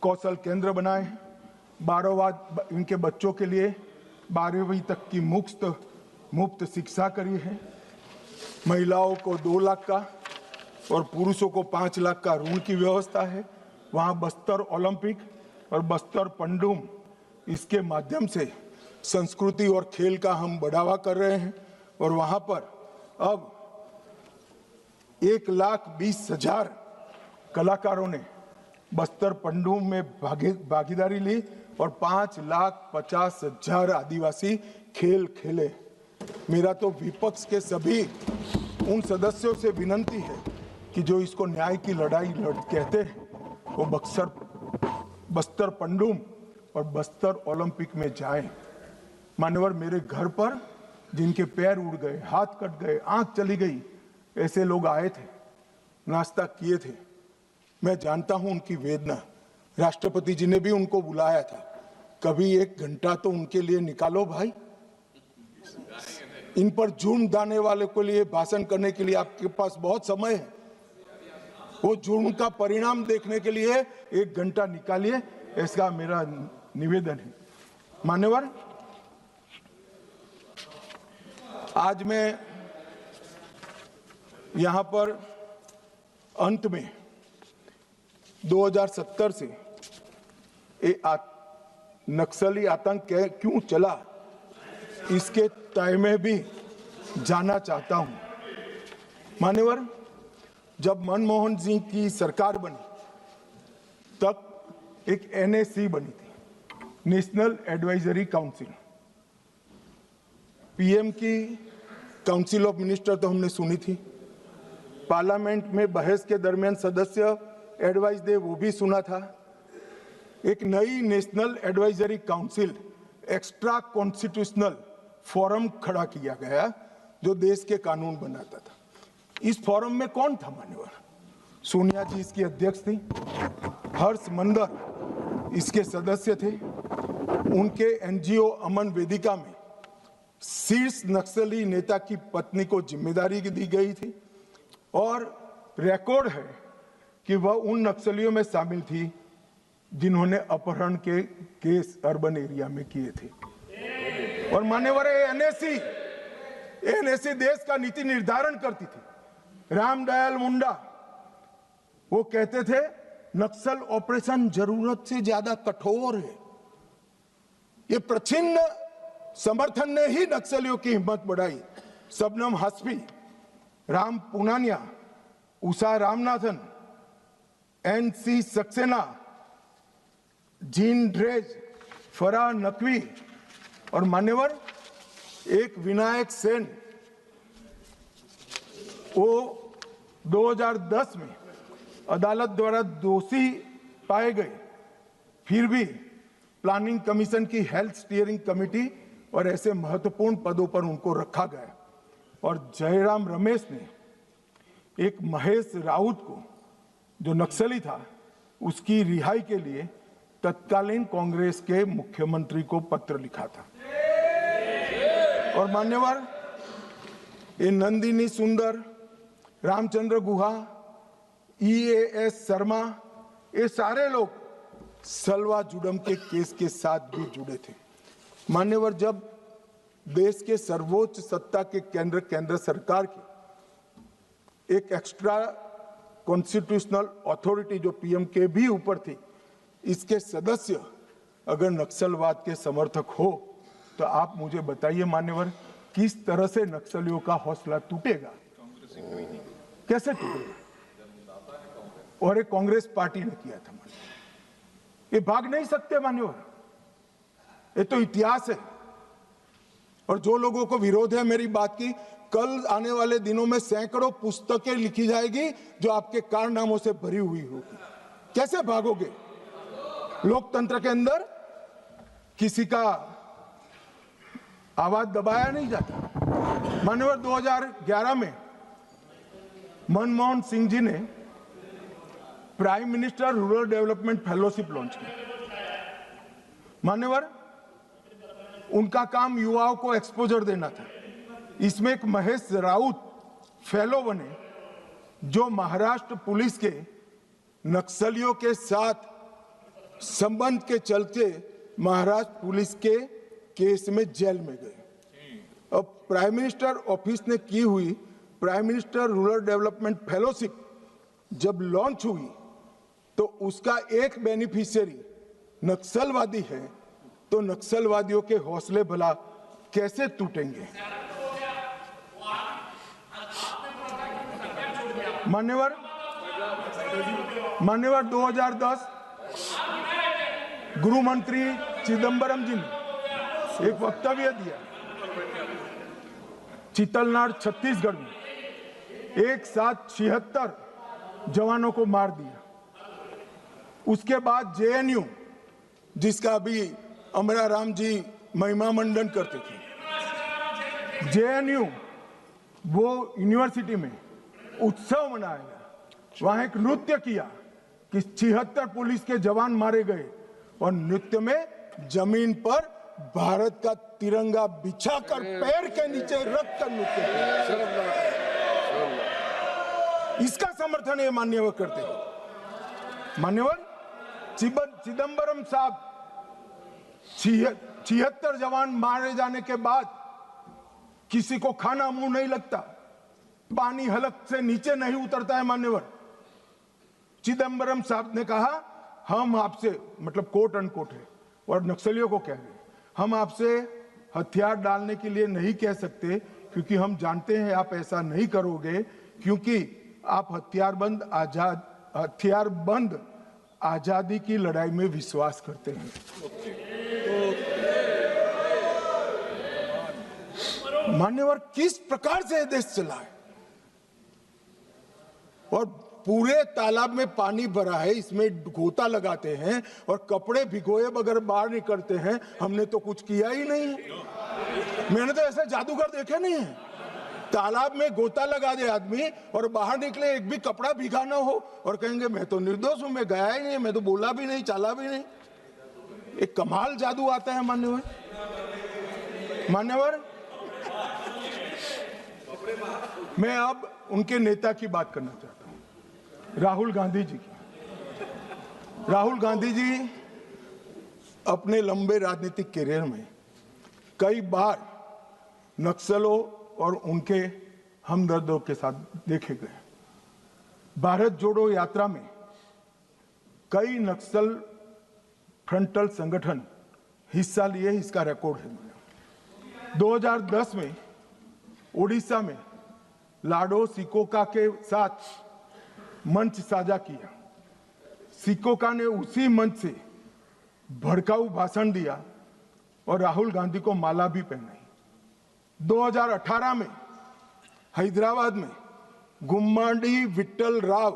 कौशल केंद्र बनाए हैं, 12वां इनके बच्चों के लिए 12वीं तक की मुफ्त शिक्षा करी है। महिलाओं को 2 लाख का और पुरुषों को 5 लाख का ऋण की व्यवस्था है। वहां बस्तर ओलंपिक और बस्तर पंडुम, इसके माध्यम से संस्कृति और खेल का हम बढ़ावा कर रहे हैं। और वहां पर अब 1,20,000 कलाकारों ने बस्तर पंडुम में भागीदारी ली और 5,50,000 आदिवासी खेल खेले। मेरा तो विपक्ष के सभी उन सदस्यों से विनती है कि जो इसको न्याय की लड़ाई कहते हैं वो बस्तर पंडुम और बस्तर ओलंपिक में जाएं। मान्यवर, मेरे घर पर जिनके पैर उड़ गए, हाथ कट गए, आंख चली गई, ऐसे लोग आए थे, नाश्ता किए थे। मैं जानता हूं उनकी वेदना। राष्ट्रपति जी ने भी उनको बुलाया था। कभी 1 घंटा तो उनके लिए निकालो भाई। इन पर जुर्म डालने वाले के लिए भाषण करने के लिए आपके पास बहुत समय है। वो जुर्म का परिणाम देखने के लिए 1 घंटा निकालिए, ऐसा मेरा निवेदन है। मान्यवर, आज मैं यहां पर अंत में 2070 से नक्सली आतंक क्यों चला इसके तय में भी जाना चाहता हूं। मान्यवर, जब मनमोहन सिंह की सरकार बनी तब एक NSC बनी थी, नेशनल एडवाइजरी काउंसिल। PM की काउंसिल ऑफ मिनिस्टर तो हमने सुनी थी, पार्लियामेंट में बहस के दरमियान सदस्य एडवाइस दे वो भी सुना था। एक नई national advisory council, extra constitutional forum खड़ा किया गया जो देश के कानून बनाता था। इस फोरम में कौन था मान्यवर? सोनिया जी इसकी अध्यक्ष थी, हर्ष मंदर इसके सदस्य थे। उनके NGO अमन वेदिका में शीर्ष नक्सली नेता की पत्नी को जिम्मेदारी दी गई थी और रिकॉर्ड है कि वह उन नक्सलियों में शामिल थी जिन्होंने अपहरण के केस अर्बन एरिया में किए थे। और मान्यवर, NSC देश का नीति निर्धारण करती थी। रामदयाल मुंडा वो कहते थे नक्सल ऑपरेशन जरूरत से ज्यादा कठोर है। ये प्रच्छिन्न समर्थन ने ही नक्सलियों की हिम्मत बढ़ाई। Shabnam Hashmi, Ram Punaniya, Usha Ramanathan, NC Saxena, Jean Dreze, Farah Naqvi और मान्यवर एक विनायक सेन, वो 2010 में अदालत द्वारा दोषी पाए गए, फिर भी प्लानिंग कमीशन की हेल्थ स्टीयरिंग कमेटी और ऐसे महत्वपूर्ण पदों पर उनको रखा गया। और जयराम रमेश ने एक महेश राउत को, जो नक्सली था, उसकी रिहाई के लिए तत्कालीन कांग्रेस के मुख्यमंत्री को पत्र लिखा था। और मान्यवर, ये नंदिनी सुंदर, रामचंद्र गुहा, EAS शर्मा, ये सारे लोग सलवा जुडम के केस के साथ भी जुड़े थे। मान्यवर, जब देश के सर्वोच्च सत्ता के केंद्र सरकार की एक एक्स्ट्रा कॉन्स्टिट्यूशनल अथॉरिटी जो PM के भी ऊपर थी, इसके सदस्य अगर नक्सलवाद के समर्थक हो तो आप मुझे बताइए मान्यवर, किस तरह से नक्सलियों का हौसला टूटेगा? कैसे टूटेगा? और एक कांग्रेस पार्टी ने किया था। ये भाग नहीं सकते मान्यवर, ये तो इतिहास है। और जो लोगों को विरोध है मेरी बात की, कल आने वाले दिनों में सैकड़ों पुस्तकें लिखी जाएगी जो आपके कारनामों से भरी हुई होगी। कैसे भागोगे? लोकतंत्र के अंदर किसी का आवाज दबाया नहीं जाता। मान्यवर, 2011 में मनमोहन सिंह जी ने prime minister rural development fellowship launch की। मान्यवर, उनका काम युवाओं को एक्सपोजर देना था। इसमें एक महेश राउत फेलो बने जो महाराष्ट्र पुलिस के नक्सलियों के साथ संबंध के चलते महाराष्ट्र पुलिस के केस में जेल में गए। अब प्राइम मिनिस्टर ऑफिस ने की हुई prime minister rural development fellowship जब लॉन्च हुई तो उसका एक बेनिफिशियरी नक्सलवादी है, तो नक्सलवादियों के हौसले भला कैसे टूटेंगे? मान्यवर, मान्यवर 2010 गृह मंत्री चिदम्बरम जी ने एक वक्तव्य दिया। चितलनार छत्तीसगढ़ में एक साथ 76 जवानों को मार दिया। उसके बाद जेएनयू, जिसका भी अमरा राम जी महिमा मंडन करते थे, जेएनयू वो यूनिवर्सिटी में उत्सव मनाया, वहां एक नृत्य किया कि 76 पुलिस के जवान मारे गए और नृत्य में जमीन पर भारत का तिरंगा बिछाकर पैर के नीचे रख कर नृत्य किया। इसका समर्थन ये मान्यवर करते हैं। मान्यवर चिदम्बरम साहब 76 जवान मारे जाने के बाद किसी को खाना मुंह नहीं लगता, पानी हलक से नीचे नहीं उतरता है। मान्यवर चिदम्बरम साहब ने कहा, हम आपसे, मतलब कोट अनकोट है, और नक्सलियों को कह रहे, हम आपसे हथियार डालने के लिए नहीं कह सकते, क्योंकि हम जानते हैं आप ऐसा नहीं करोगे, क्योंकि आप हथियारबंद आजादी की लड़ाई में विश्वास करते हैं। मान्यवर किस प्रकार से देश चला है, और पूरे तालाब में पानी भरा है, इसमें गोता लगाते हैं और कपड़े भिगोए बगैर बाहर निकलते हैं। हमने तो कुछ किया ही नहीं, मैंने तो ऐसे जादूगर देखे नहीं है। तालाब में गोता लगा दे आदमी और बाहर निकले, एक भी कपड़ा भीगा ना हो, और कहेंगे मैं तो निर्दोष हूं, मैं गया ही नहीं, मैं तो बोला भी नहीं, चाला भी नहीं। एक कमाल जादू आता है। मान्यवर मैं अब उनके नेता की बात करना चाहता हूं, राहुल गांधी जी की। राहुल गांधी जी अपने लंबे राजनीतिक करियर में कई बार नक्सलों और उनके हमदर्दों के साथ देखे गए। भारत जोड़ो यात्रा में कई नक्सल फ्रंटल संगठन हिस्सा लिए, इसका रिकॉर्ड है। 2010 में उड़ीसा में लाडो सिकोका के साथ मंच साझा किया। सिकोका ने उसी मंच से भड़काऊ भाषण दिया और राहुल गांधी को माला भी पहनाई। 2018 में हैदराबाद में गुम्माडी विट्ठल राव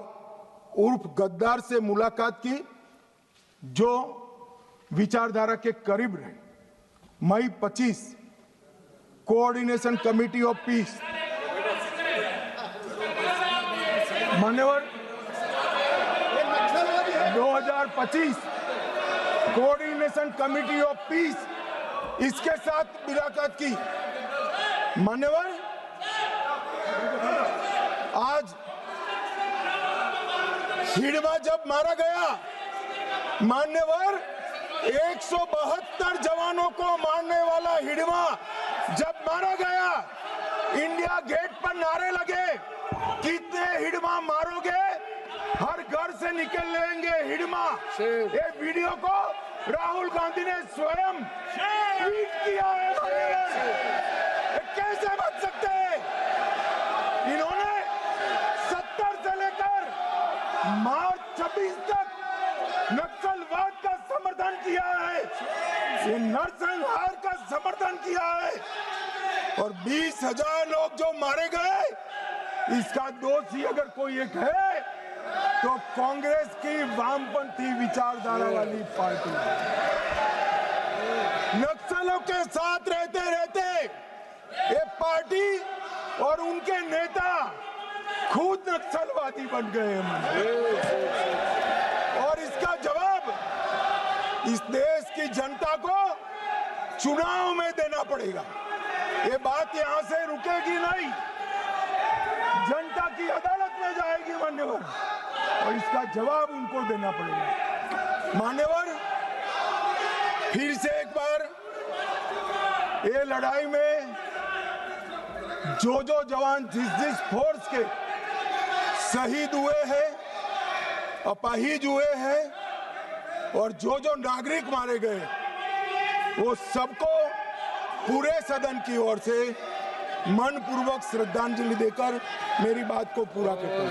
उर्फ गद्दार से मुलाकात की, जो विचारधारा के करीब रहे। मई 25 कोऑर्डिनेशन कमेटी ऑफ पीस, मान्यवर 2025 कोऑर्डिनेशन कमेटी ऑफ पीस, इसके साथ मुलाकात की। मान्यवर आज हिडमा जब मारा गया, मान्यवर 172 जवानों को मारने वाला हिडमा जब मारा गया, इंडिया गेट पर नारे लगे, कितने हिडमा मारोगे, हर घर से निकल लेंगे हिडमा। ये वीडियो को राहुल गांधी ने स्वयं ट्वीट किया है। कैसे बच सकते हैं? इन्होंने 70 से लेकर मार्च 26 तक नक्सलवाद का समर्थन किया है, ये नरसंहार का समर्थन किया है, और 20,000 लोग जो मारे गए, इसका दोषी अगर कोई एक है तो कांग्रेस की वामपंथी विचारधारा वाली पार्टी। नक्सलों के साथ रहते रहते ये पार्टी और उनके नेता खुद नक्सलवादी बन गए हैं। और इसका जवाब इस देश की जनता को चुनाव में देना पड़ेगा। ये बात यहां से रुकेगी नहीं, जनता की अदालत में जाएगी मान्यवर, और इसका जवाब उनको देना पड़ेगा। मान्यवर फिर से एक बार ये लड़ाई में जो जवान जिस फोर्स के शहीद हुए हैं, अपाहिज हुए हैं, और जो नागरिक मारे गए, वो सबको पूरे सदन की ओर से मनपूर्वक श्रद्धांजलि देकर मेरी बात को पूरा करता हूं।